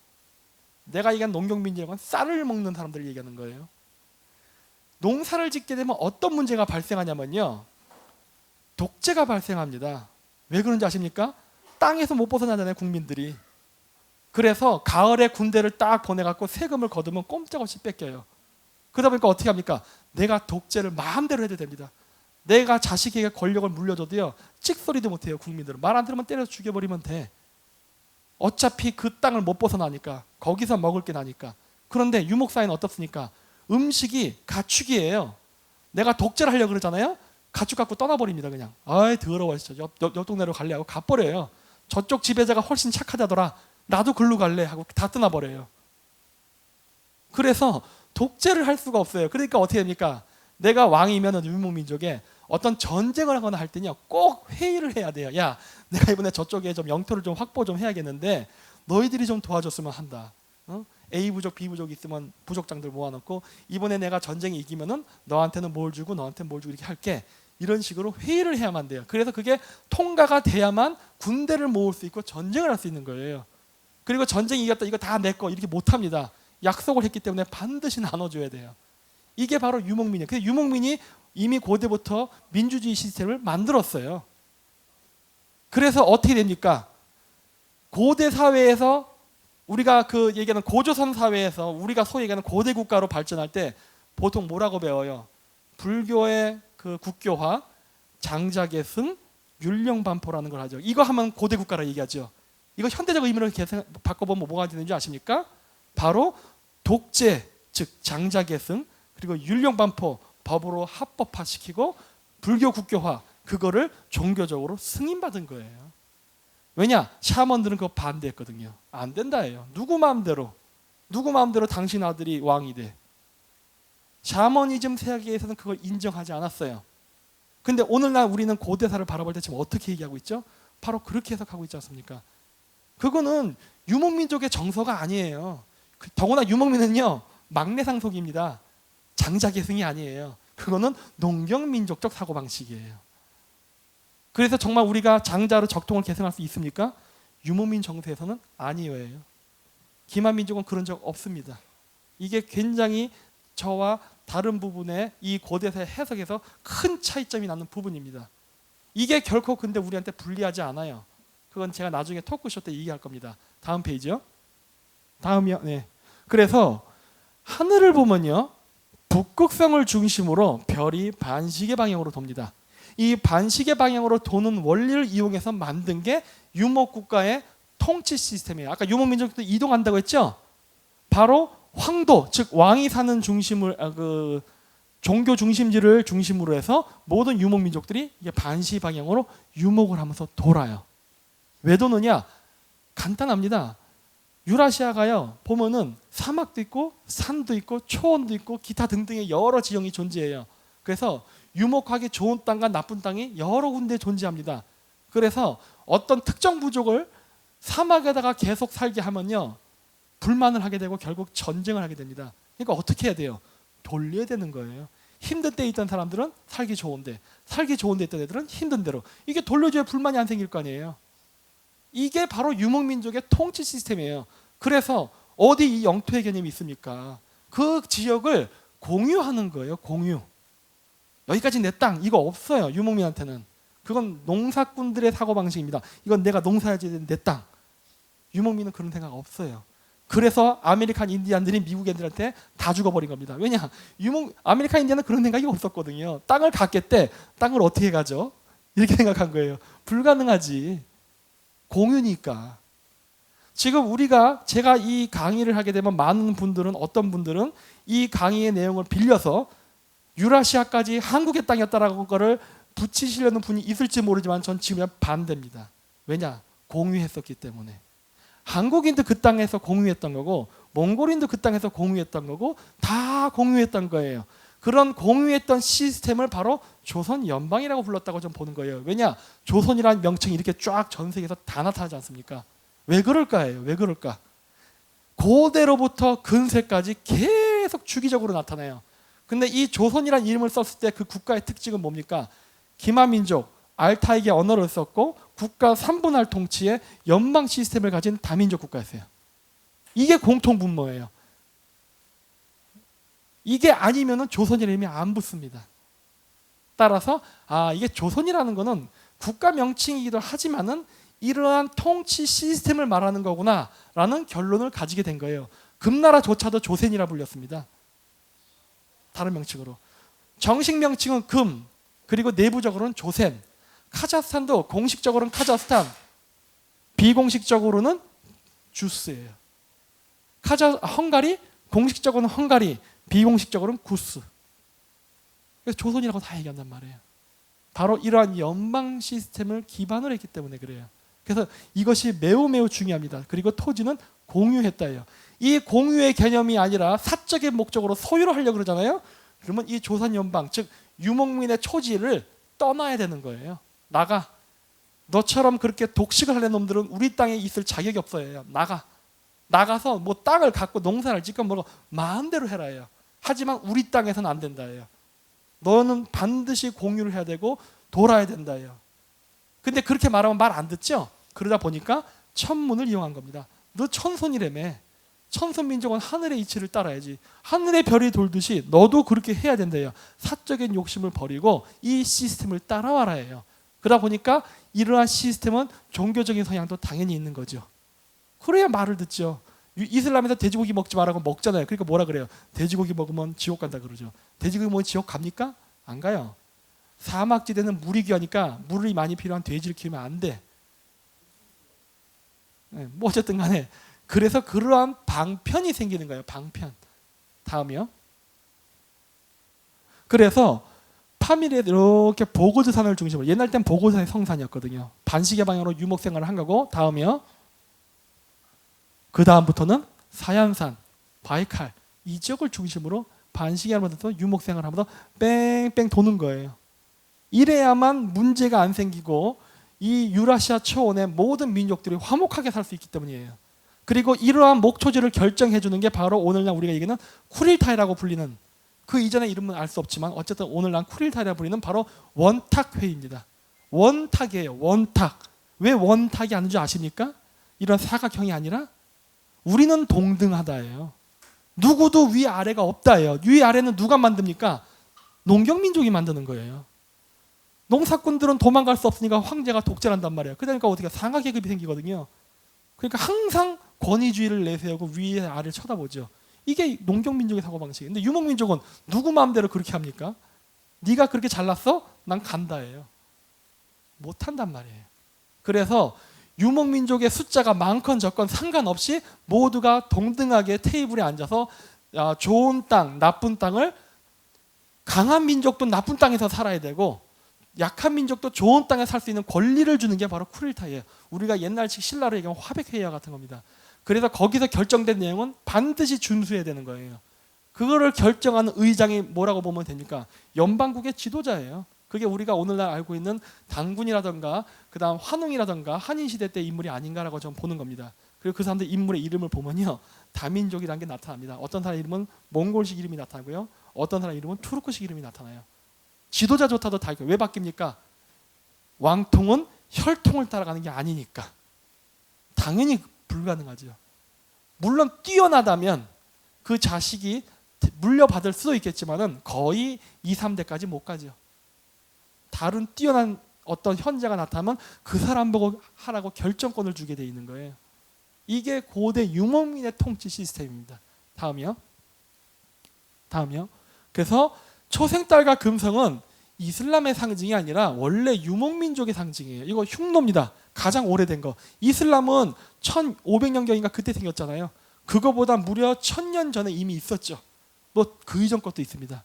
내가 얘기한 농경민족은 쌀을 먹는 사람들을 얘기하는 거예요. 농사를 짓게 되면 어떤 문제가 발생하냐면요. 독재가 발생합니다. 왜 그런지 아십니까? 땅에서 못 벗어나잖아요, 국민들이. 그래서 가을에 군대를 딱 보내갖고 세금을 거두면 꼼짝없이 뺏겨요. 그러다 보니까 어떻게 합니까? 내가 독재를 마음대로 해도 됩니다. 내가 자식에게 권력을 물려줘도요. 찍소리도 못해요, 국민들은. 말 안 들으면 때려서 죽여버리면 돼. 어차피 그 땅을 못 벗어나니까. 거기서 먹을 게 나니까. 그런데 유목사회는 어떻습니까? 음식이 가축이에요. 내가 독재를 하려고 그러잖아요. 가축 갖고 떠나버립니다. 그냥. 아이 더러워 진짜. 옆 동네로 갈래 하고 가버려요. 저쪽 지배자가 훨씬 착하다더라. 나도 글로 갈래 하고 다 떠나버려요. 그래서 독재를 할 수가 없어요. 그러니까 어떻게 됩니까? 내가 왕이면 유목민족에 어떤 전쟁을 하거나 할 때는요. 꼭 회의를 해야 돼요. 야, 내가 이번에 저쪽에 좀 영토를 좀 확보 좀 해야겠는데 너희들이 좀 도와줬으면 한다. A 부족, B 부족 있으면 부족장들 모아놓고 이번에 내가 전쟁에 이기면은 너한테는 뭘 주고 너한테는 뭘 주고 이렇게 할게. 이런 식으로 회의를 해야만 돼요. 그래서 그게 통과가 돼야만 군대를 모을 수 있고 전쟁을 할 수 있는 거예요. 그리고 전쟁 이겼다 이거 다 내 거 이렇게 못합니다. 약속을 했기 때문에 반드시 나눠줘야 돼요. 이게 바로 유목민이에요. 그래서 유목민이 이미 고대부터 민주주의 시스템을 만들었어요. 그래서 어떻게 됩니까? 고대 사회에서 우리가 그 얘기하는 고조선 사회에서 우리가 소위 얘기하는 고대 국가로 발전할 때 보통 뭐라고 배워요? 불교의 그 국교화, 장자계승, 율령반포라는 걸 하죠. 이거 하면 고대 국가라 얘기하죠. 이거 현대적 의미로 바꿔보면 뭐가 되는지 아십니까? 바로 독재, 즉 장자계승, 그리고 율령반포 법으로 합법화시키고 불교 국교화, 그거를 종교적으로 승인받은 거예요. 왜냐? 샤먼들은 그거 반대했거든요. 안 된다예요. 누구 마음대로 당신 아들이 왕이 돼. 샤머니즘 세계에서는 그걸 인정하지 않았어요. 근데 오늘날 우리는 고대사를 바라볼 때 지금 어떻게 얘기하고 있죠? 바로 그렇게 해석하고 있지 않습니까? 그거는 유목민족의 정서가 아니에요. 더구나 유목민은요, 막내상속입니다. 장자계승이 아니에요. 그거는 농경민족적 사고방식이에요. 그래서 정말 우리가 장자로 적통을 계승할 수 있습니까? 유목민 정서에서는 아니에요. 기만민족은 그런 적 없습니다. 이게 굉장히 저와 다른 부분의 이 고대사의 해석에서 큰 차이점이 나는 부분입니다. 이게 결코 근데 우리한테 불리하지 않아요. 그건 제가 나중에 토크쇼 때 얘기할 겁니다. 다음 페이지요. 다음이요. 네. 그래서 하늘을 보면요, 북극성을 중심으로 별이 반시계 방향으로 돕니다. 이 반시계 방향으로 도는 원리를 이용해서 만든 게 유목국가의 통치 시스템이에요. 아까 유목민족도 이동한다고 했죠? 바로 황도, 즉 왕이 사는 중심을 종교 중심지를 중심으로 해서 모든 유목민족들이 이게 반시 방향으로 유목을 하면서 돌아요. 왜 도느냐? 간단합니다. 유라시아가요, 보면은 사막도 있고 산도 있고 초원도 있고 기타 등등의 여러 지형이 존재해요. 그래서 유목하기 좋은 땅과 나쁜 땅이 여러 군데 존재합니다. 그래서 어떤 특정 부족을 사막에다가 계속 살게 하면요, 불만을 하게 되고 결국 전쟁을 하게 됩니다. 그러니까 어떻게 해야 돼요? 돌려야 되는 거예요. 힘든 때 있던 사람들은 살기 좋은데, 살기 좋은데 있던 애들은 힘든 대로. 이게 돌려줘야 불만이 안 생길 거 아니에요. 이게 바로 유목민족의 통치 시스템이에요. 그래서 어디 이 영토의 개념이 있습니까? 그 지역을 공유하는 거예요. 공유. 여기까지 내 땅, 이거 없어요. 유목민한테는. 그건 농사꾼들의 사고방식입니다. 이건 내가 농사해야지 되는 내 땅. 유목민은 그런 생각 없어요. 그래서 아메리칸 인디안들이 미국 애들한테 다 죽어버린 겁니다. 왜냐? 아메리칸 인디안은 그런 생각이 없었거든요. 땅을 갖겠대. 땅을 어떻게 가져? 이렇게 생각한 거예요. 불가능하지. 공유니까. 지금 제가 이 강의를 하게 되면 많은 분들은, 어떤 분들은 이 강의의 내용을 빌려서 유라시아까지 한국의 땅이었다라고 거를 붙이시려는 분이 있을지 모르지만 전 지금 반대입니다. 왜냐? 공유했었기 때문에. 한국인도 그 땅에서 공유했던 거고, 몽골인도 그 땅에서 공유했던 거고, 다 공유했던 거예요. 그런 공유했던 시스템을 바로 조선 연방이라고 불렀다고 좀 보는 거예요. 왜냐? 조선이라는 명칭이 이렇게 쫙 전 세계에서 다 나타나지 않습니까? 왜 그럴까예요? 왜 그럴까? 고대로부터 근세까지 계속 주기적으로 나타나요. 근데 이 조선이라는 이름을 썼을 때 그 국가의 특징은 뭡니까? 기마민족, 알타이계 언어를 썼고 국가 3분할 통치의 연방 시스템을 가진 다민족 국가였어요. 이게 공통 분모예요. 이게 아니면은 조선이라는 이름이 안 붙습니다. 따라서 이게 조선이라는 거는 국가 명칭이기도 하지만은 이러한 통치 시스템을 말하는 거구나라는 결론을 가지게 된 거예요. 금나라조차도 조센이라 불렸습니다. 다른 명칭으로. 정식 명칭은 금, 그리고 내부적으로는 조센. 카자흐스탄도 공식적으로는 카자흐스탄, 비공식적으로는 주스예요. 헝가리 공식적으로는 헝가리, 비공식적으로는 구스. 그래서 조선이라고 다 얘기한단 말이에요. 바로 이러한 연방 시스템을 기반으로 했기 때문에 그래요. 그래서 이것이 매우 매우 중요합니다. 그리고 토지는 공유했다예요. 이 공유의 개념이 아니라 사적인 목적으로 소유를 하려고 그러잖아요. 그러면 이 조선 연방, 즉 유목민의 초지를 떠나야 되는 거예요. 나가. 너처럼 그렇게 독식을 하는 놈들은 우리 땅에 있을 자격이 없어요. 나가서 뭐 땅을 갖고 농사를 짓고 뭐 마음대로 해라 해요. 하지만 우리 땅에서는 안 된다 해요. 너는 반드시 공유를 해야 되고 돌아야 된다 해요. 근데 그렇게 말하면 말 안 듣죠? 그러다 보니까 천문을 이용한 겁니다. 너 천손이라며. 천손민족은 하늘의 이치를 따라야지. 하늘의 별이 돌듯이 너도 그렇게 해야 된대요. 사적인 욕심을 버리고 이 시스템을 따라와라 해요. 그러다 보니까 이러한 시스템은 종교적인 성향도 당연히 있는 거죠. 그래야 말을 듣죠. 이슬람에서 돼지고기 먹지 말라고 먹잖아요. 그러니까 뭐라 그래요? 돼지고기 먹으면 지옥 간다 그러죠. 돼지고기 먹으면 지옥 갑니까? 안 가요. 사막지대는 물이 귀하니까 물이 많이 필요한 돼지를 키우면 안 돼. 뭐 어쨌든 간에 그래서 그러한 방편이 생기는 거예요. 방편. 다음이요. 그래서 파밀리에 이렇게 보고드산을 중심으로, 옛날 땐 보고드산이 성산이었거든요. 반시계 방향으로 유목 생활을 한 거고, 다음이요. 그 다음부터는 사얀산, 바이칼 이 지역을 중심으로 반시계 하면서 유목 생활을 하면서 뺑뺑 도는 거예요. 이래야만 문제가 안 생기고 이 유라시아 초원의 모든 민족들이 화목하게 살 수 있기 때문이에요. 그리고 이러한 목초지를 결정해 주는 게 바로 오늘날 우리가 얘기하는 쿠릴타이라고 불리는, 그 이전의 이름은 알 수 없지만 어쨌든 오늘날 쿠릴타이라고 불리는 바로 원탁회의입니다. 원탁이에요. 원탁. 왜 원탁이 아닌 줄 아십니까? 이런 사각형이 아니라 우리는 동등하다예요. 누구도 위아래가 없다예요. 위아래는 누가 만듭니까? 농경민족이 만드는 거예요. 농사꾼들은 도망갈 수 없으니까 황제가 독재를 한단 말이에요. 그러니까 어떻게 상하계급이 생기거든요. 그러니까 항상 권위주의를 내세우고 위에 아래를 쳐다보죠. 이게 농경민족의 사고방식이에요. 근데 유목민족은 누구 마음대로 그렇게 합니까? 네가 그렇게 잘났어? 난 간다예요. 못한단 말이에요. 그래서 유목민족의 숫자가 많건 적건 상관없이 모두가 동등하게 테이블에 앉아서 좋은 땅, 나쁜 땅을, 강한 민족도 나쁜 땅에서 살아야 되고 약한 민족도 좋은 땅에 살 수 있는 권리를 주는 게 바로 쿠릴타이예요. 우리가 옛날식 신라로 얘기하면 화백회의와 같은 겁니다. 그래서 거기서 결정된 내용은 반드시 준수해야 되는 거예요. 그거를 결정하는 의장이 뭐라고 보면 됩니까? 연방국의 지도자예요. 그게 우리가 오늘날 알고 있는 당군이라든가 그다음 환웅이라든가 한인시대 때 인물이 아닌가라고 저는 보는 겁니다. 그리고 그 사람들 인물의 이름을 보면요, 다민족이라는 게 나타납니다. 어떤 사람 이름은 몽골식 이름이 나타나고요, 어떤 사람 이름은 투르크식 이름이 나타나요. 지도자조차도 다 왜 바뀝니까? 왕통은 혈통을 따라가는 게 아니니까 당연히 불가능하죠. 물론 뛰어나다면 그 자식이 물려받을 수도 있겠지만은 거의 2, 3대까지 못 가죠. 다른 뛰어난 어떤 현자가 나타나면 그 사람 보고 하라고 결정권을 주게 돼 있는 거예요. 이게 고대 유목민의 통치 시스템입니다. 다음이요. 그래서 초생딸과 금성은 이슬람의 상징이 아니라 원래 유목민족의 상징이에요. 이거 흉노입니다. 가장 오래된 거. 이슬람은 1500년경인가 그때 생겼잖아요. 그거보다 무려 1000년 전에 이미 있었죠. 뭐 그 이전 것도 있습니다.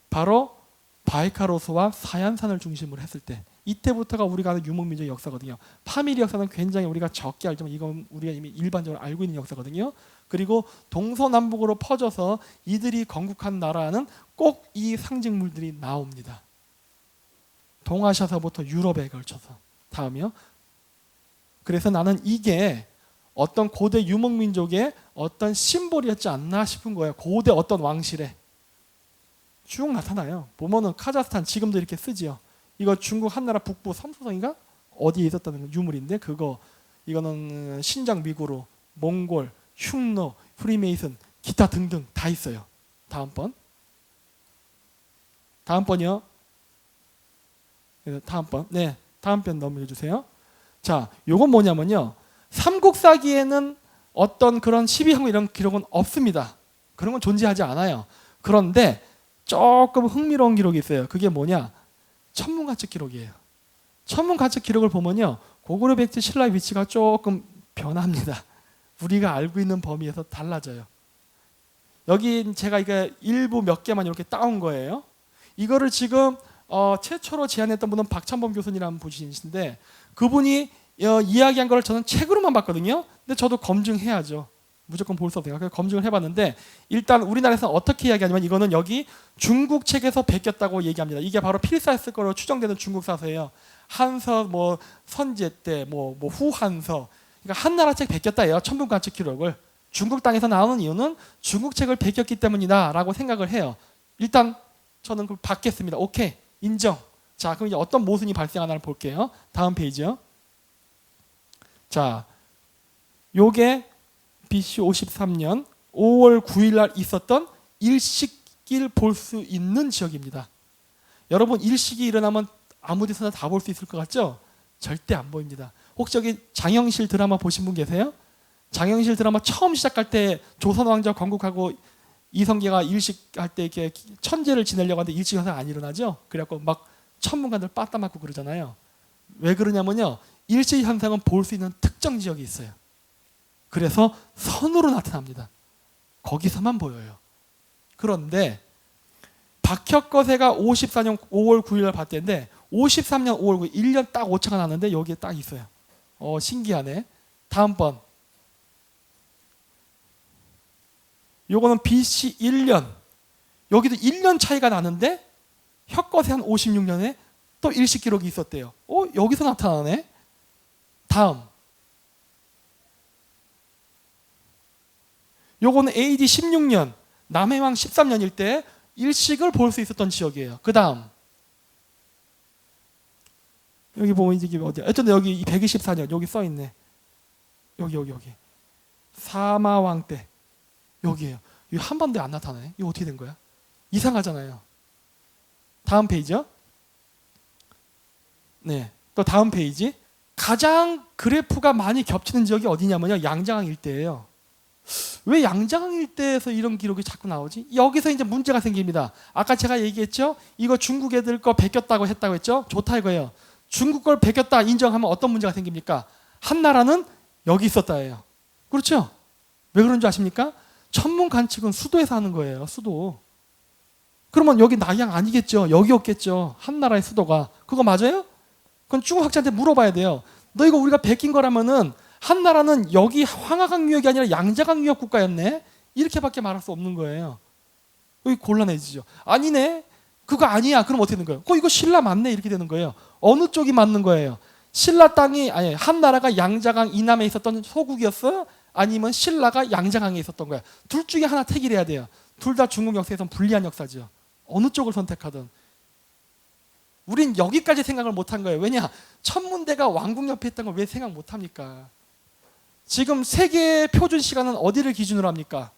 바로 바이카로스와 사얀산을 중심으로 했을 때, 이때부터가 우리가 아는 유목민족의 역사거든요. 파밀리 역사는 굉장히 우리가 적게 알지만 이건 우리가 이미 일반적으로 알고 있는 역사거든요. 그리고 동서남북으로 퍼져서 이들이 건국한 나라는 꼭 이 상징물들이 나옵니다. 동아시아서부터 유럽에 걸쳐서. 다음이요. 그래서 나는 이게 어떤 고대 유목민족의 어떤 심볼이었지 않나 싶은 거예요. 고대 어떤 왕실에 쭉 나타나요. 보면은 카자흐스탄 지금도 이렇게 쓰지요. 이거 중국 한나라 북부 삼소성인가 어디에 있었다는 유물인데, 그거 이거는 신장 미구르, 몽골, 흉노, 프리메이슨, 기타 등등 다 있어요. 다음번이요. 다음번. 네, 다음번 넘겨주세요. 자, 요건 뭐냐면요, 삼국사기에는 어떤 그런 시비항 이런 기록은 없습니다. 그런 건 존재하지 않아요. 그런데 조금 흥미로운 기록이 있어요. 그게 뭐냐? 천문관측 기록이에요. 천문관측 기록을 보면요, 고구려 백제 신라의 위치가 조금 변합니다. 우리가 알고 있는 범위에서 달라져요. 여기 제가 이게 일부 몇 개만 이렇게 따온 거예요. 이거를 지금 최초로 제안했던 분은 박찬범 교수님이라는 분이신데, 그분이 이야기한 걸 저는 책으로만 봤거든요. 근데 저도 검증해야죠. 무조건 볼 수 없어요. 그래서 검증을 해봤는데, 일단 우리나라에서 어떻게 이야기하냐면, 이거는 여기 중국 책에서 베꼈다고 얘기합니다. 이게 바로 필사했을 거로 추정되는 중국 사서예요. 한서, 뭐 선제 때, 뭐 후한서. 그러니까 한나라 책 베꼈다예요. 천문관측 기록을. 중국 땅에서 나오는 이유는 중국 책을 베꼈기 때문이다라고 생각을 해요. 일단 저는 그걸 받겠습니다. 오케이, 인정. 자, 그럼 이제 어떤 모순이 발생하나를 볼게요. 다음 페이지요. 자, 요게 BC 53년 5월 9일 날 있었던 일식기를 볼 수 있는 지역입니다. 여러분, 일식이 일어나면 아무 데서나 다 볼 수 있을 것 같죠? 절대 안 보입니다. 혹시 여기 장영실 드라마 보신 분 계세요? 장영실 드라마 처음 시작할 때 조선 왕자 건국하고 이성계가 일식할 때 이렇게 천재를 지내려고 하는데 일식 현상 안 일어나죠? 그래갖고 막 천문관들 빠따 맞고 그러잖아요. 왜 그러냐면요, 일식 현상은 볼 수 있는 특정 지역이 있어요. 그래서 선으로 나타납니다. 거기서만 보여요. 그런데 박혁거세가 54년 5월 9일 날 봤대는데 53년 5월 9일 1년 딱 오차가 났는데 여기에 딱 있어요. 신기하네. 다음 번. 요거는 BC 1년. 여기도 1년 차이가 나는데 혁거세 한 56년에 또 일식 기록이 있었대요. 여기서 나타나네. 다음. 요거는 AD 16년 남해왕 13년일 때 일식을 볼 수 있었던 지역이에요. 그 다음. 여기 보면 이게 어디야? 어쨌든 여기 124년 여기 써 있네. 여기. 사마왕 때 여기에요. 이 한 번도 안 나타나네. 이거 어떻게 된 거야? 이상하잖아요. 다음 페이지요. 네. 또 다음 페이지. 가장 그래프가 많이 겹치는 지역이 어디냐면요. 양장항 일대예요. 왜 양장항 일대에서 이런 기록이 자꾸 나오지? 여기서 이제 문제가 생깁니다. 아까 제가 얘기했죠? 이거 중국 애들 거 베꼈다고 했다고 했죠? 좋다 이거예요. 중국 걸 베꼈다 인정하면 어떤 문제가 생깁니까? 한 나라는 여기 있었다예요. 그렇죠? 왜 그런 줄 아십니까? 천문 관측은 수도에서 하는 거예요. 수도. 그러면 여기 낙양 아니겠죠? 여기였겠죠? 한 나라의 수도가. 그거 맞아요? 그건 중국 학자한테 물어봐야 돼요. 너 이거 우리가 베낀 거라면은 한 나라는 여기 황하강 유역이 아니라 양자강 유역 국가였네? 이렇게밖에 말할 수 없는 거예요. 여기 곤란해지죠. 아니네. 그거 아니야. 그럼 어떻게 되는 거예요? 이거 신라 맞네. 이렇게 되는 거예요. 어느 쪽이 맞는 거예요? 신라 땅이 아니 한 나라가 양자강 이남에 있었던 소국이었어요? 아니면 신라가 양자강에 있었던 거야? 둘 중에 하나 택일 해야 돼요. 둘 다 중국 역사에선 불리한 역사죠. 어느 쪽을 선택하든. 우린 여기까지 생각을 못한 거예요. 왜냐? 천문대가 왕궁 옆에 있다는 걸 왜 생각 못합니까? 지금 세계 표준 시간은 어디를 기준으로 합니까?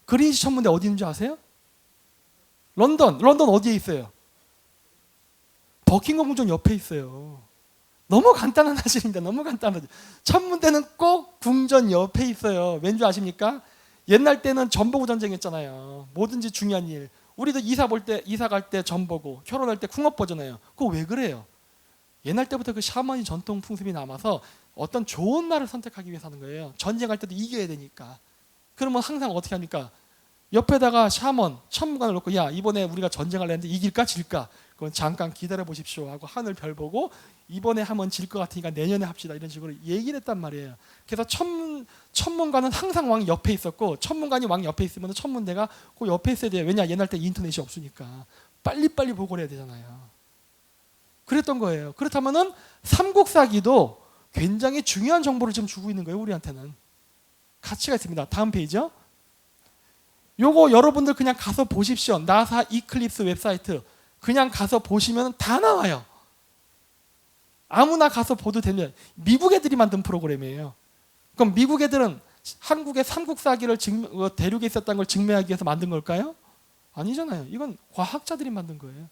그린위치 천문대 어디 있는지 아세요? 런던 어디에 있어요? 버킹엄 궁전 옆에 있어요. 너무 간단한 사실입니다. 너무 간단하죠. 천문대는 꼭 궁전 옆에 있어요. 왠지 아십니까? 옛날 때는 전 보고 전쟁했잖아요. 뭐든지 중요한 일. 우리도 이사 갈 때 전 보고, 결혼할 때 궁합 보잖아요. 그거 왜 그래요? 옛날 때부터 그 샤머니 전통 풍습이 남아서 어떤 좋은 날을 선택하기 위해서 하는 거예요. 전쟁할 때도 이겨야 되니까. 그러면 항상 어떻게 합니까? 옆에다가 샤먼, 천문관을 놓고 야 이번에 우리가 전쟁을 했는데 이길까 질까? 그건 잠깐 기다려 보십시오 하고 하늘 별 보고 이번에 하면 질 것 같으니까 내년에 합시다 이런 식으로 얘기를 했단 말이에요. 그래서 천문관은 항상 왕 옆에 있었고 천문관이 왕 옆에 있으면 천문대가 그 옆에 있어야 돼요. 왜냐 옛날 때 인터넷이 없으니까 빨리빨리 보고를 해야 되잖아요. 그랬던 거예요. 그렇다면은 삼국사기도 굉장히 중요한 정보를 지금 주고 있는 거예요. 우리한테는 가치가 있습니다. 다음 페이지요. 요거 여러분들 그냥 가서 보십시오. 나사 이클립스 웹사이트 그냥 가서 보시면 다 나와요. 아무나 가서 보도 되면 미국 애들이 만든 프로그램이에요. 그럼 미국 애들은 한국의 삼국사기를 대륙에 있었다는 걸 증명하기 위해서 만든 걸까요? 아니잖아요. 이건 과학자들이 만든 거예요.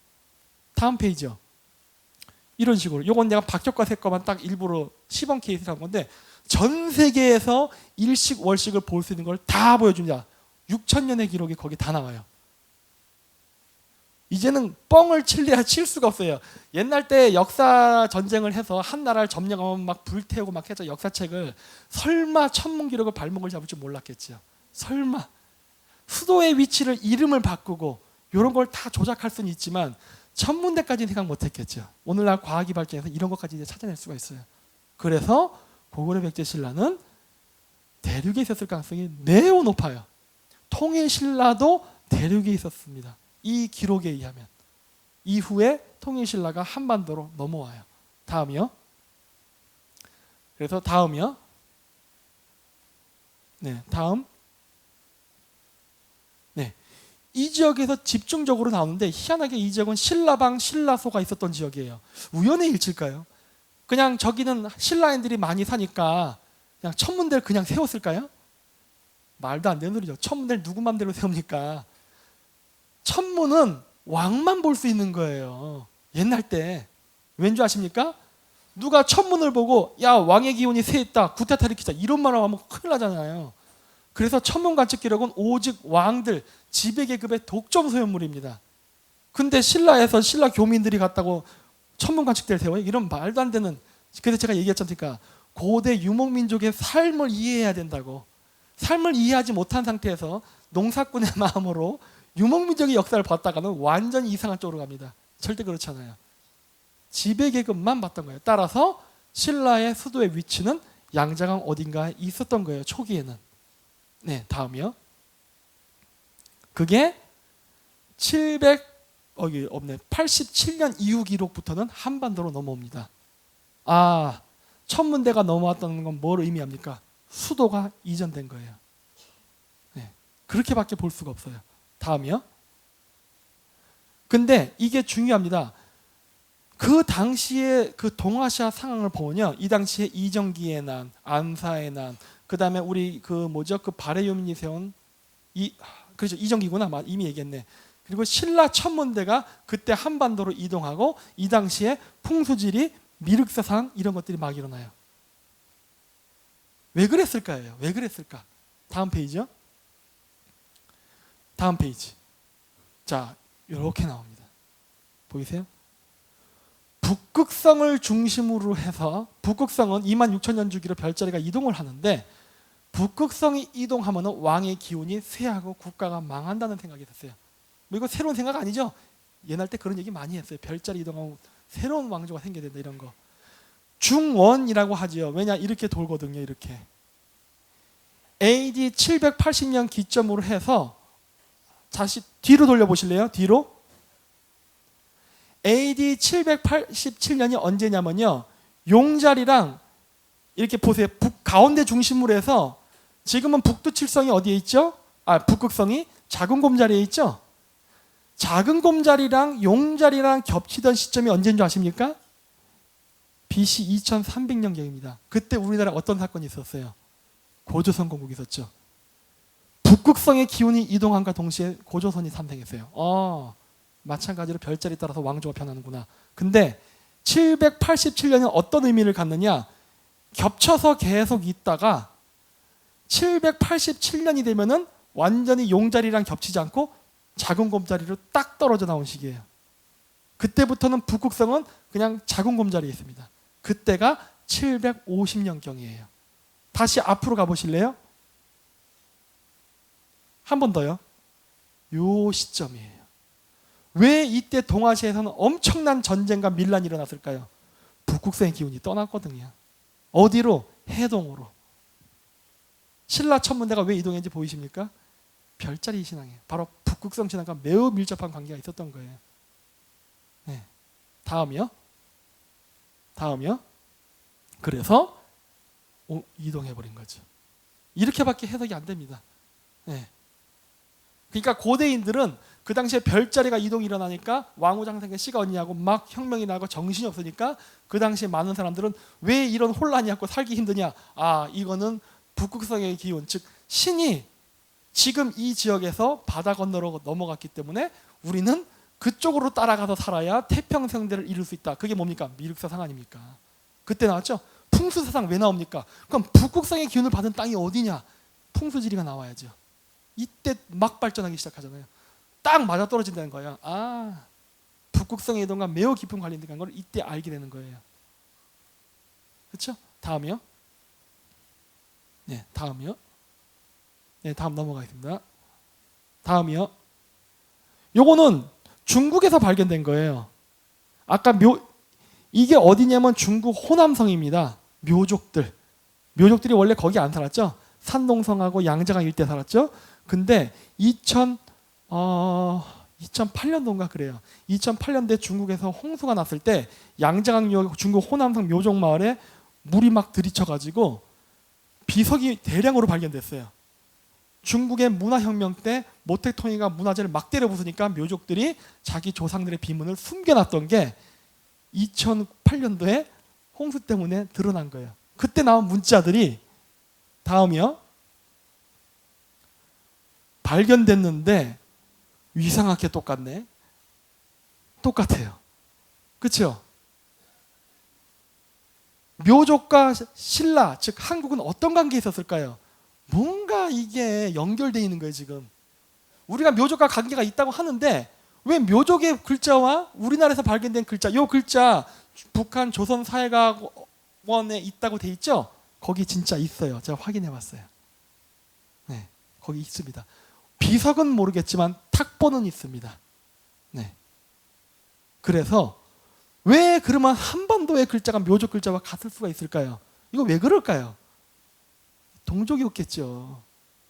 다음 페이지요. 이런 식으로. 요건 내가 박혁거세 거만 딱 일부러 시범 케이스를 한 건데 전 세계에서 일식 월식을 볼 수 있는 걸 다 보여줍니다. 6,000년의 기록이 거기 다 나와요. 이제는 뻥을 칠 수가 없어요. 옛날 때 역사 전쟁을 해서 한 나라를 점령하면 막 불태우고 막 해서 역사책을 설마 천문 기록을 발목을 잡을 줄 몰랐겠죠. 설마 수도의 위치를 이름을 바꾸고 이런 걸 다 조작할 수는 있지만 천문대까지는 생각 못했겠죠. 오늘날 과학이 발전해서 이런 것까지 이제 찾아낼 수가 있어요. 그래서 고구려 백제 신라는 대륙에 있었을 가능성이 매우 높아요. 통일 신라도 대륙에 있었습니다. 이 기록에 의하면 이후에 통일 신라가 한반도로 넘어와요. 다음이요. 그래서 다음이요. 네, 다음. 네, 이 지역에서 집중적으로 나오는데 희한하게 이 지역은 신라방 신라소가 있었던 지역이에요. 우연의 일치일까요? 그냥 저기는 신라인들이 많이 사니까 그냥 천문대를 그냥 세웠을까요? 말도 안 되는 소리죠. 천문대를 누구 맘대로 세웁니까? 천문은 왕만 볼 수 있는 거예요. 옛날 때. 왠지 아십니까? 누가 천문을 보고 야 왕의 기운이 세했다. 구태타 일으키자. 이런 말을 하면 큰일 나잖아요. 그래서 천문 관측 기록은 오직 왕들, 지배계급의 독점 소유물입니다. 근데 신라에서 신라 교민들이 갔다고 천문 관측대를 세워요? 이런 말도 안 되는. 그래서 제가 얘기했지 않습니까? 고대 유목민족의 삶을 이해해야 된다고. 삶을 이해하지 못한 상태에서 농사꾼의 마음으로 유목민족의 역사를 봤다가는 완전히 이상한 쪽으로 갑니다. 절대 그렇지 않아요. 지배계급만 봤던 거예요. 따라서 신라의 수도의 위치는 양자강 어딘가에 있었던 거예요. 초기에는. 네, 다음이요. 그게 87년 이후 기록부터는 한반도로 넘어옵니다. 아, 천문대가 넘어왔다는 건 뭘 의미합니까? 수도가 이전된 거예요. 네, 그렇게밖에 볼 수가 없어요. 다음이요. 근데 이게 중요합니다. 그 당시에 그 동아시아 상황을 보면요, 이 당시에 이정기의 난, 안사의 난, 그 다음에 우리 그 바레요민이 세운 그렇죠, 이정기구나, 이미 얘기했네. 그리고 신라 천문대가 그때 한반도로 이동하고 이 당시에 풍수지리, 미륵사상 이런 것들이 막 일어나요. 왜 그랬을까요? 왜 그랬을까? 다음 페이지요. 다음 페이지. 자, 이렇게 나옵니다. 보이세요? 북극성을 중심으로 해서, 북극성은 26,000년 주기로 별자리가 이동을 하는데, 북극성이 이동하면 왕의 기운이 쇠하고 국가가 망한다는 생각이 됐어요. 뭐 이거 새로운 생각 아니죠? 옛날 때 그런 얘기 많이 했어요. 별자리 이동하면 새로운 왕조가 생겨야 된다, 이런 거. 중원이라고 하지요. 왜냐, 이렇게 돌거든요. 이렇게 AD 780년 기점으로 해서, 다시 뒤로 돌려보실래요? 뒤로. AD 787년이 언제냐면요, 용자리랑 이렇게 보세요. 가운데 중심으로 해서, 지금은 북두칠성이 어디에 있죠? 북극성이 작은 곰자리에 있죠? 작은 곰자리랑 용자리랑 겹치던 시점이 언제인 줄 아십니까? BC 2300년경입니다. 그때 우리나라에 어떤 사건이 있었어요? 고조선 건국이 있었죠. 북극성의 기운이 이동함과 동시에 고조선이 탄생했어요. 마찬가지로 별자리 따라서 왕조가 변하는구나. 근데 787년은 어떤 의미를 갖느냐? 겹쳐서 계속 있다가 787년이 되면은 완전히 용자리랑 겹치지 않고 작은 곰자리로 딱 떨어져 나온 시기예요. 그때부터는 북극성은 그냥 작은 곰자리에 있습니다. 그때가 750년경이에요. 다시 앞으로 가보실래요? 한 번 더요. 요 시점이에요. 왜 이때 동아시아에서는 엄청난 전쟁과 밀란이 일어났을까요? 북극성의 기운이 떠났거든요. 어디로? 해동으로. 신라 천문대가 왜 이동했는지 보이십니까? 별자리 신앙이에요. 바로 북극성 신앙과 매우 밀접한 관계가 있었던 거예요. 네. 다음이요. 그래서 이동해버린 거죠. 이렇게밖에 해석이 안 됩니다. 네. 그러니까 고대인들은 그 당시에 별자리가 이동이 일어나니까 왕후장성의 씨가 어디냐고 막 혁명이 나고 정신이 없으니까 그 당시에 많은 사람들은 왜 이런 혼란이 있고 살기 힘드냐? 이거는 북극성의 기운, 즉 신이 지금 이 지역에서 바다 건너로 넘어갔기 때문에 우리는 그쪽으로 따라가서 살아야 태평성대를 이룰 수 있다. 그게 뭡니까? 미륵사상 아닙니까? 그때 나왔죠? 풍수사상 왜 나옵니까? 그럼 북극성의 기운을 받은 땅이 어디냐? 풍수지리가 나와야죠. 이때 막 발전하기 시작하잖아요. 딱 맞아떨어진다는 거예요. 북극성의 이동과 매우 깊은 관련된 걸 이때 알게 되는 거예요. 그렇죠? 다음이요. 네, 다음이요. 네, 다음 넘어가겠습니다. 다음이요. 요거는 중국에서 발견된 거예요. 아까 이게 어디냐면 중국 호남성입니다. 묘족들이 원래 거기 안 살았죠. 산동성하고 양자강 일대 살았죠. 근데 2008년도인가 그래요. 2008년도에 중국에서 홍수가 났을 때 양자강 중국 호남성 묘족 마을에 물이 막 들이쳐가지고 비석이 대량으로 발견됐어요. 중국의 문화혁명 때 모택통이가 문화재를 막 때려 부수니까 묘족들이 자기 조상들의 비문을 숨겨놨던 게 2008년도에 홍수 때문에 드러난 거예요. 그때 나온 문자들이 다음이요. 발견됐는데 이상하게 똑같네. 똑같아요. 그렇죠? 묘족과 신라, 즉 한국은 어떤 관계에 있었을까요? 뭔가 이게 연결되어 있는 거예요. 지금 우리가 묘족과 관계가 있다고 하는데 왜 묘족의 글자와 우리나라에서 발견된 글자, 이 글자 북한 조선사회과원에 있다고 돼 있죠? 거기 진짜 있어요. 제가 확인해 봤어요. 네, 거기 있습니다. 비석은 모르겠지만 탁보는 있습니다. 네. 그래서 왜 그러면 한반도의 글자가 묘족 글자와 같을 수가 있을까요? 이거 왜 그럴까요? 동족이 없겠죠.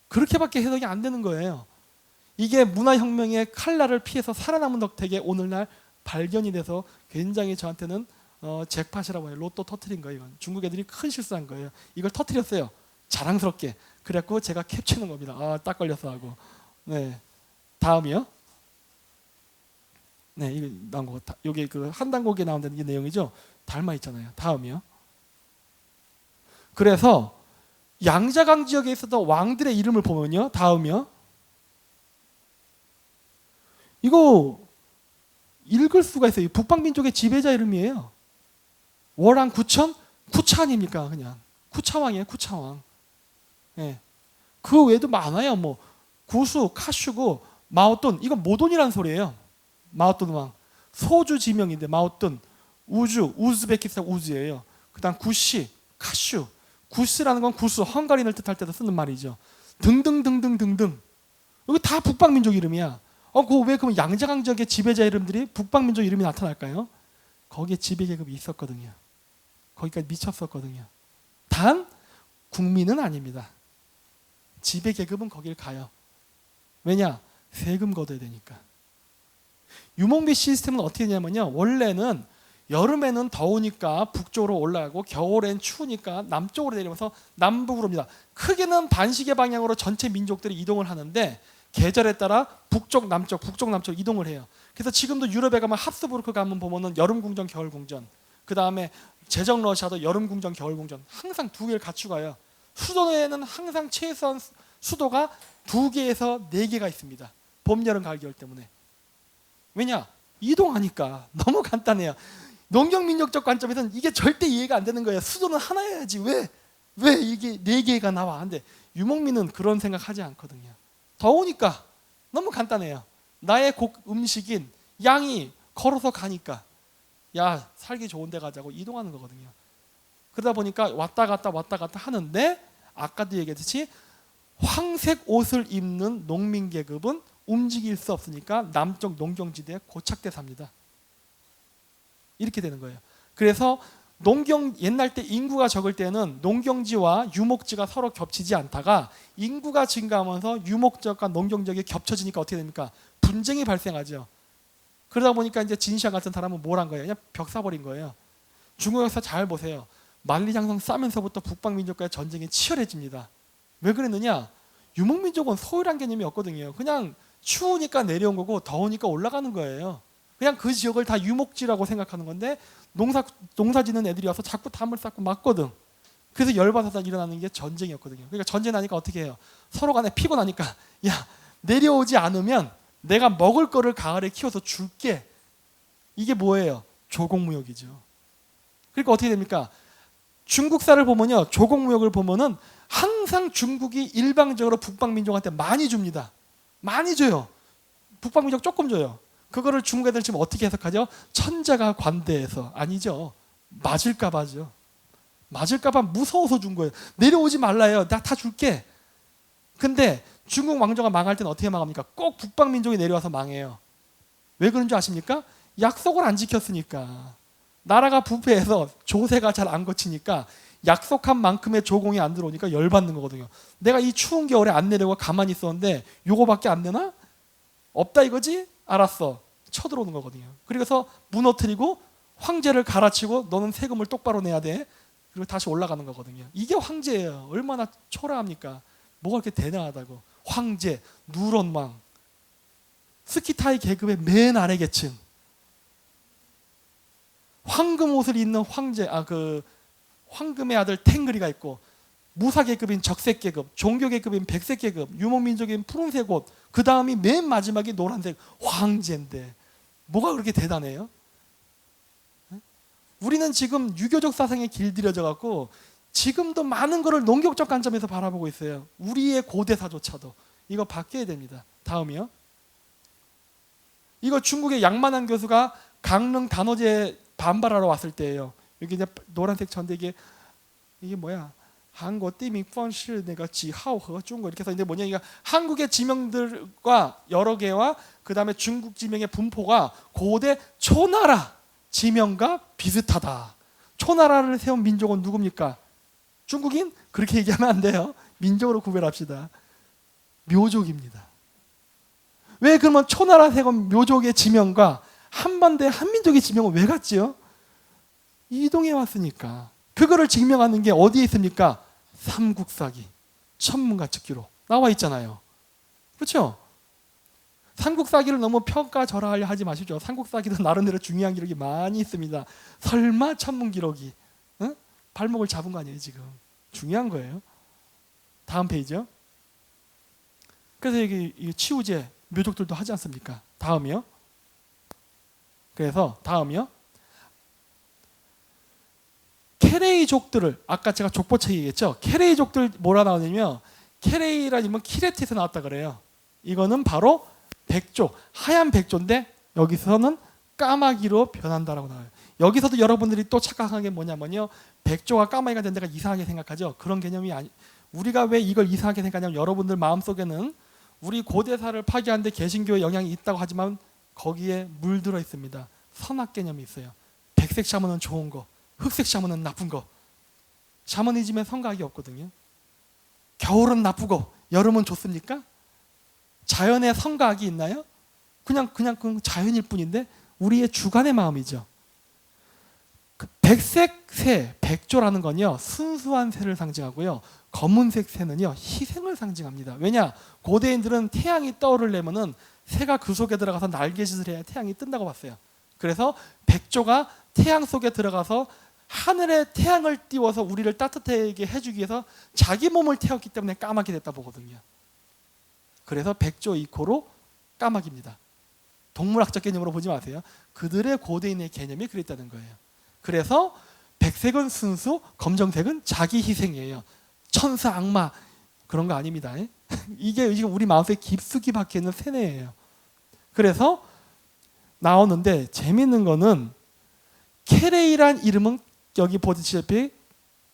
그렇게밖에 해석이 안 되는 거예요. 이게 문화혁명의 칼날을 피해서 살아남은 덕택에 오늘날 발견이 돼서 굉장히 저한테는 잭팟이라고 해요. 로또 터트린 거예요. 이건. 중국 애들이 큰 실수한 거예요. 이걸 터트렸어요. 자랑스럽게. 그래갖고 제가 캡치는 겁니다. 아, 딱 걸렸어 하고. 네. 다음이요. 네, 이거 나온 거. 여기 그 한단곡에 나온다는 이 내용이죠. 닮아 있잖아요. 다음이요. 그래서 양자강 지역에 있었던 왕들의 이름을 보면요. 다음이요. 이거 읽을 수가 있어요. 북방민족의 지배자 이름이에요. 월왕 구천? 쿠차 아닙니까? 그냥 쿠차왕이에요. 쿠차왕. 예. 그 외에도 많아요. 뭐 구수, 카슈고, 마오돈. 이건 모돈이라는 소리예요. 마오돈 왕. 소주 지명인데 마오돈, 우주, 우즈베키스탄 우즈예요. 그다음 구시, 카슈. 구스라는 건 구수, 헝가리를 뜻할 때도 쓰는 말이죠. 등등등등등등. 여기 다 북방민족 이름이야. 왜 그럼 양자강 지역의 지배자 이름들이 북방민족 이름이 나타날까요? 거기에 지배계급이 있었거든요. 거기까지 미쳤었거든요. 단 국민은 아닙니다. 지배계급은 거길 가요. 왜냐? 세금 걷어야 되니까. 유목민 시스템은 어떻게 되냐면요. 원래는 여름에는 더우니까 북쪽으로 올라가고 겨울엔 추우니까 남쪽으로 내려와서 남북으로 옵니다. 크게는 반시계 방향으로 전체 민족들이 이동을 하는데 계절에 따라 북쪽 남쪽 이동을 해요. 그래서 지금도 유럽에 가면 합스부르크 가면 보면은 여름 궁전 겨울 궁전, 그 다음에 제정 러시아도 여름 궁전 겨울 궁전 항상 두 개를 갖추고 가요. 수도에는 항상 최소한 수도가 2개에서 4개가 있습니다. 봄 여름 가을 겨울 때문에. 왜냐? 이동하니까. 너무 간단해요. 농경민족적 관점에서는 이게 절대 이해가 안 되는 거예요. 수도는 하나여야지 왜 이게 4개가 나와? 근데 유목민은 그런 생각하지 않거든요. 더우니까. 너무 간단해요. 나의 음식인 양이 걸어서 가니까 야 살기 좋은 데 가자고 이동하는 거거든요. 그러다 보니까 왔다 갔다 하는데 아까도 얘기했듯이 황색 옷을 입는 농민계급은 움직일 수 없으니까 남쪽 농경지대에 고착돼 삽니다. 이렇게 되는 거예요. 그래서 옛날 때 인구가 적을 때는 농경지와 유목지가 서로 겹치지 않다가 인구가 증가하면서 유목지역과 농경지역이 겹쳐지니까 어떻게 됩니까? 분쟁이 발생하죠. 그러다 보니까 이제 진시황 같은 사람은 뭘 한 거예요? 그냥 벽 사버린 거예요. 중국 역사 잘 보세요. 만리장성 싸면서부터 북방민족과의 전쟁이 치열해집니다. 왜 그랬느냐? 유목민족은 소유란 개념이 없거든요. 그냥 추우니까 내려온 거고 더우니까 올라가는 거예요. 그냥 그 지역을 다 유목지라고 생각하는 건데 농사 짓는 애들이 와서 자꾸 담을 쌓고 막거든. 그래서 열받아서 일어나는 게 전쟁이었거든요. 그러니까 전쟁 나니까 어떻게 해요? 서로 간에 피곤하니까 야 내려오지 않으면 내가 먹을 거를 가을에 키워서 줄게. 이게 뭐예요? 조공무역이죠. 그러니까 어떻게 됩니까? 중국사를 보면요. 조공무역을 보면은 항상 중국이 일방적으로 북방민족한테 많이 줍니다. 많이 줘요. 북방민족 조금 줘요. 그거를 중국 애들 지금 어떻게 해석하죠? 천자가 관대해서. 아니죠. 맞을까 봐죠. 맞을까 봐 무서워서 준 거예요. 내려오지 말라요. 나 다 줄게. 근데 중국 왕조가 망할 때는 어떻게 망합니까? 꼭 북방민족이 내려와서 망해요. 왜 그런 줄 아십니까? 약속을 안 지켰으니까. 나라가 부패해서 조세가 잘 안 거치니까 약속한 만큼의 조공이 안 들어오니까 열받는 거거든요. 내가 이 추운 겨울에 안 내려고 가만히 있었는데 요거밖에 안 되나? 없다 이거지? 알았어. 쳐들어오는 거거든요. 그래서 무너뜨리고 황제를 갈아치고 너는 세금을 똑바로 내야 돼. 그리고 다시 올라가는 거거든요. 이게 황제예요. 얼마나 초라합니까? 뭐가 그렇게 대단하다고. 황제, 누런왕, 스키타이 계급의 맨 아래 계층, 황금 옷을 입는 황제, 황금의 아들 탱그리가 있고, 무사 계급인 적색 계급, 종교 계급인 백색 계급, 유목민족인 푸른색 옷, 그 다음이 맨 마지막이 노란색 황제인데 뭐가 그렇게 대단해요? 우리는 지금 유교적 사상에 길들여져 갖고 지금도 많은 것을 농경적 관점에서 바라보고 있어요. 우리의 고대사조차도. 이거 바뀌어야 됩니다. 다음이요. 이거 중국의 양만한 교수가 강릉 단오제 반발하러 왔을 때예요. 여기 이제 노란색 전대 이게 뭐야? 한국地名方式 내가 지하오허 중국 이렇게 해서 이제 뭐냐 이게 한국의 지명들과 여러 개와 그다음에 중국 지명의 분포가 고대 초나라 지명과 비슷하다. 초나라를 세운 민족은 누굽니까? 중국인? 그렇게 얘기하면 안 돼요. 민족으로 구별합시다. 묘족입니다. 왜 그러면 초나라 세운 묘족의 지명과 한반도의 한민족의 지명은 왜 같지요? 이동해 왔으니까. 그거를 증명하는 게 어디에 있습니까? 삼국사기, 천문가측기로 나와 있잖아요. 그렇죠? 삼국사기를 너무 평가절하하려 하지 마십시오. 삼국사기도 나름대로 중요한 기록이 많이 있습니다. 설마 천문기록이 응? 발목을 잡은 거 아니에요 지금. 중요한 거예요. 다음 페이지요. 그래서 이 치우제 묘족들도 하지 않습니까? 다음이요. 그래서 다음이요. 케레이족들을 아까 제가 족보책 얘기했죠. 케레이족들 뭐라 나오냐면 케레이라는 키레트에서 나왔다 그래요. 이거는 바로 백조, 하얀 백조인데 여기서는 까마귀로 변한다라고 나와요. 여기서도 여러분들이 또 착각한 게 뭐냐면요. 백조가 까마귀가 된 데가 이상하게 생각하죠. 그런 개념이 아니. 우리가 왜 이걸 이상하게 생각하냐면 여러분들 마음속에는 우리 고대사를 파괴하는데 개신교의 영향이 있다고 하지만 거기에 물들어 있습니다. 선악 개념이 있어요. 백색 샤먼은 좋은 거, 흑색 샤먼은 나쁜 거. 샤머니즘에 성각이 없거든요. 겨울은 나쁘고 여름은 좋습니까? 자연에 성각이 있나요? 그냥 그 자연일 뿐인데 우리의 주관의 마음이죠. 그 백색 새, 백조라는 건요 순수한 새를 상징하고요. 검은색 새는요 희생을 상징합니다. 왜냐? 고대인들은 태양이 떠오르려면은 새가 그 속에 들어가서 날개짓을 해야 태양이 뜬다고 봤어요. 그래서 백조가 태양 속에 들어가서 하늘에 태양을 띄워서 우리를 따뜻하게 해주기 위해서 자기 몸을 태웠기 때문에 까마귀 됐다 보거든요. 그래서 백조 이코로 까마귀입니다. 동물학적 개념으로 보지 마세요. 그들의 고대인의 개념이 그랬다는 거예요. 그래서 백색은 순수, 검정색은 자기 희생이에요. 천사, 악마 그런 거 아닙니다. 이게 지금 우리 마음속에 깊숙이 박혀있는 세뇌예요. 그래서 나오는데 재밌는 거는 케레이란 이름은 여기 보시다시피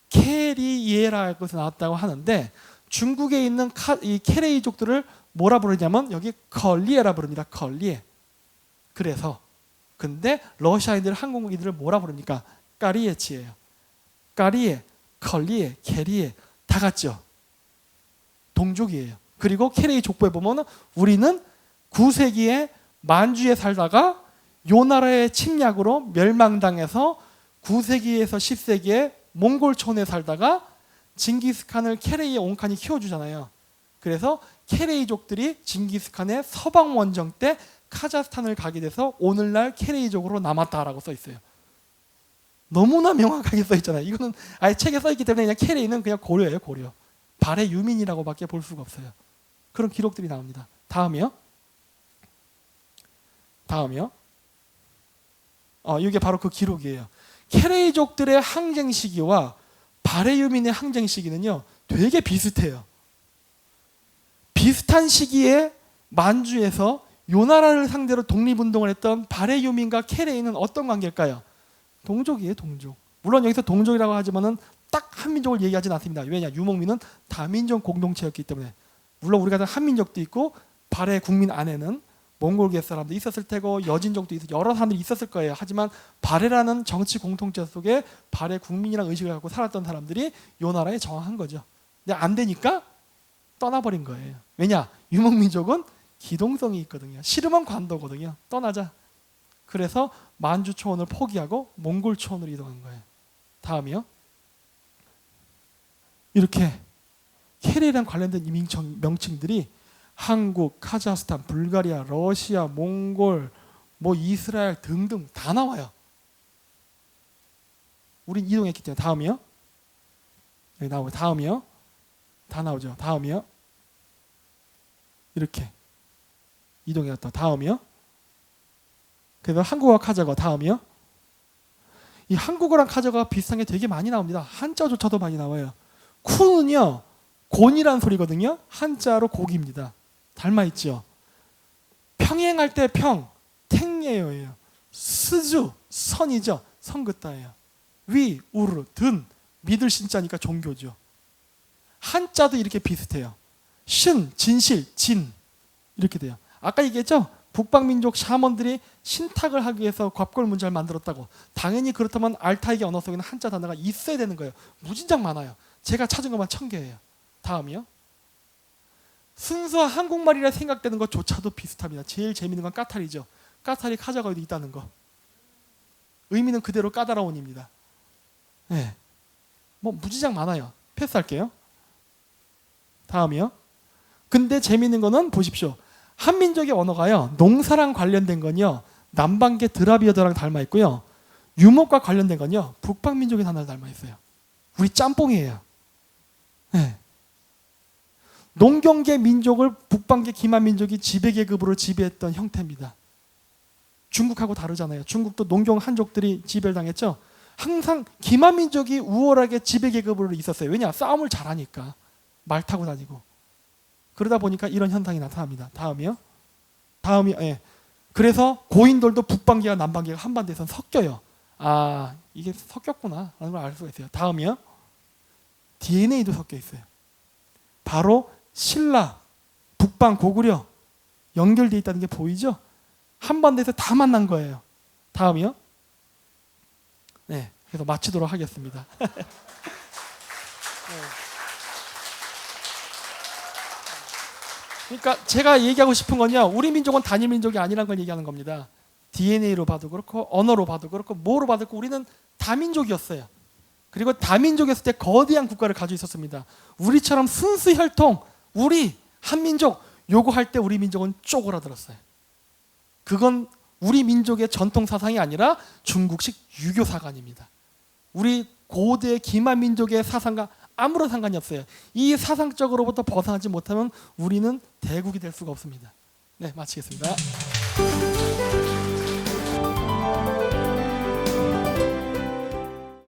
케리예라고 해서 나왔다고 하는데 중국에 있는 이 케레이족들을 뭐라 부르냐면 여기 컬리에라 부릅니다. 컬리에. 그래서 근데 러시아인들, 한국인들을 뭐라 부릅니까? 까리에치예요. 까리에, 컬리에, 케리에 다 같죠. 동족이에요. 그리고 케레이 족보에 보면 우리는 9세기에 만주에 살다가 요 나라의 침략으로 멸망당해서 9세기에서 10세기에 몽골촌에 살다가 징기스칸을 케레이의 온칸이 키워주잖아요. 그래서 케레이족들이 징기스칸의 서방 원정 때 카자흐스탄을 가게 돼서 오늘날 케레이족으로 남았다라고 써 있어요. 너무나 명확하게 써 있잖아요. 이거는 아예 책에 써 있기 때문에 그냥 케레이는 그냥 고려예요, 고려. 발해 유민이라고밖에 볼 수가 없어요. 그런 기록들이 나옵니다. 다음이요. 이게 바로 그 기록이에요. 케레이족들의 항쟁 시기와 발해 유민의 항쟁 시기는요, 되게 비슷해요. 비슷한 시기에 만주에서 요 나라를 상대로 독립운동을 했던 발해 유민과 케레이는 어떤 관계일까요? 동족이에요, 동족. 물론 여기서 동족이라고 하지만은 딱 한민족을 얘기하지는 않습니다. 왜냐? 유목민은 다민족 공동체였기 때문에. 물론 우리가 한민족도 있고 발해 국민 안에는 몽골계 사람도 있었을 테고 여진족도 있었고 여러 사람들이 있었을 거예요. 하지만 발해라는 정치 공동체 속에 발해 국민이라는 의식을 갖고 살았던 사람들이 요 나라에 정확한 거죠. 근데 안 되니까 떠나버린 거예요. 왜냐? 유목민족은 기동성이 있거든요. 싫으면 관도거든요. 떠나자. 그래서 만주 초원을 포기하고 몽골 초원으로 이동한 거예요. 다음이요. 이렇게 케레이랑 관련된 이 명칭들이 한국, 카자흐스탄, 불가리아, 러시아, 몽골, 이스라엘 등등 다 나와요. 우린 이동했기 때문에. 다음이요. 여기 나오고 다음이요. 다 나오죠. 다음이요. 이렇게 이동해왔다. 다음이요. 그래서 한국어 카자흐 다음이요. 이 한국어랑 카자흐가 비슷한 게 되게 많이 나옵니다. 한자조차도 많이 나와요. 쿠는요 곤이란 소리거든요. 한자로 고기입니다. 닮아있죠. 평행할 때 평, 탱예요예요. 스주, 선이죠. 선 긋다예요. 위, 우르, 든, 믿을 신자니까 종교죠. 한자도 이렇게 비슷해요. 신, 진실, 진 이렇게 돼요. 아까 얘기했죠? 북방민족 샤먼들이 신탁을 하기 위해서 곽골 문자를 만들었다고. 당연히 그렇다면 알타이계 언어 속에는 한자 단어가 있어야 되는 거예요. 무진장 많아요. 제가 찾은 것만 1000개예요. 다음이요. 순수한 한국말이라 생각되는 것조차도 비슷합니다. 제일 재밌는 건 까탈이죠. 까탈이 카자가어에도 있다는 거. 의미는 그대로 까다로운입니다. 네. 뭐 무지장 많아요. 패스할게요. 다음이요. 근데 재밌는 거는 보십시오. 한민족의 언어가요. 농사랑 관련된 건요. 남방계 드라비어드랑 닮아 있고요. 유목과 관련된 건요. 북방민족의 단어를 닮아 있어요. 우리 짬뽕이에요. 네. 농경계 민족을 북방계 기만민족이 지배계급으로 지배했던 형태입니다. 중국하고 다르잖아요. 중국도 농경 한족들이 지배를 당했죠. 항상 기만민족이 우월하게 지배계급으로 있었어요. 왜냐? 싸움을 잘하니까. 말 타고 다니고. 그러다 보니까 이런 현상이 나타납니다. 다음이요. 다음이 그래서 고인돌도 북방계와 남방계가 한반도에서는 섞여요. 아, 이게 섞였구나 라는 걸 알 수가 있어요. 다음이요. DNA도 섞여 있어요. 바로 신라, 북방, 고구려 연결되어 있다는 게 보이죠? 한반도에서 다 만난 거예요. 다음이요. 네, 그래서 마치도록 하겠습니다. 그러니까 제가 얘기하고 싶은 건요. 우리 민족은 단일 민족이 아니라는 걸 얘기하는 겁니다. DNA로 봐도 그렇고 언어로 봐도 그렇고 뭐로 봐도 그렇고 우리는 다민족이었어요. 그리고 다민족이었을 때 거대한 국가를 가지고 있었습니다. 우리처럼 순수 혈통, 우리 한민족 요구할 때 우리 민족은 쪼그라들었어요. 그건 우리 민족의 전통 사상이 아니라 중국식 유교 사관입니다. 우리 고대 기만 민족의 사상과 아무런 상관이 없어요. 이 사상적으로부터 벗어나지 못하면 우리는 대국이 될 수가 없습니다. 네, 마치겠습니다.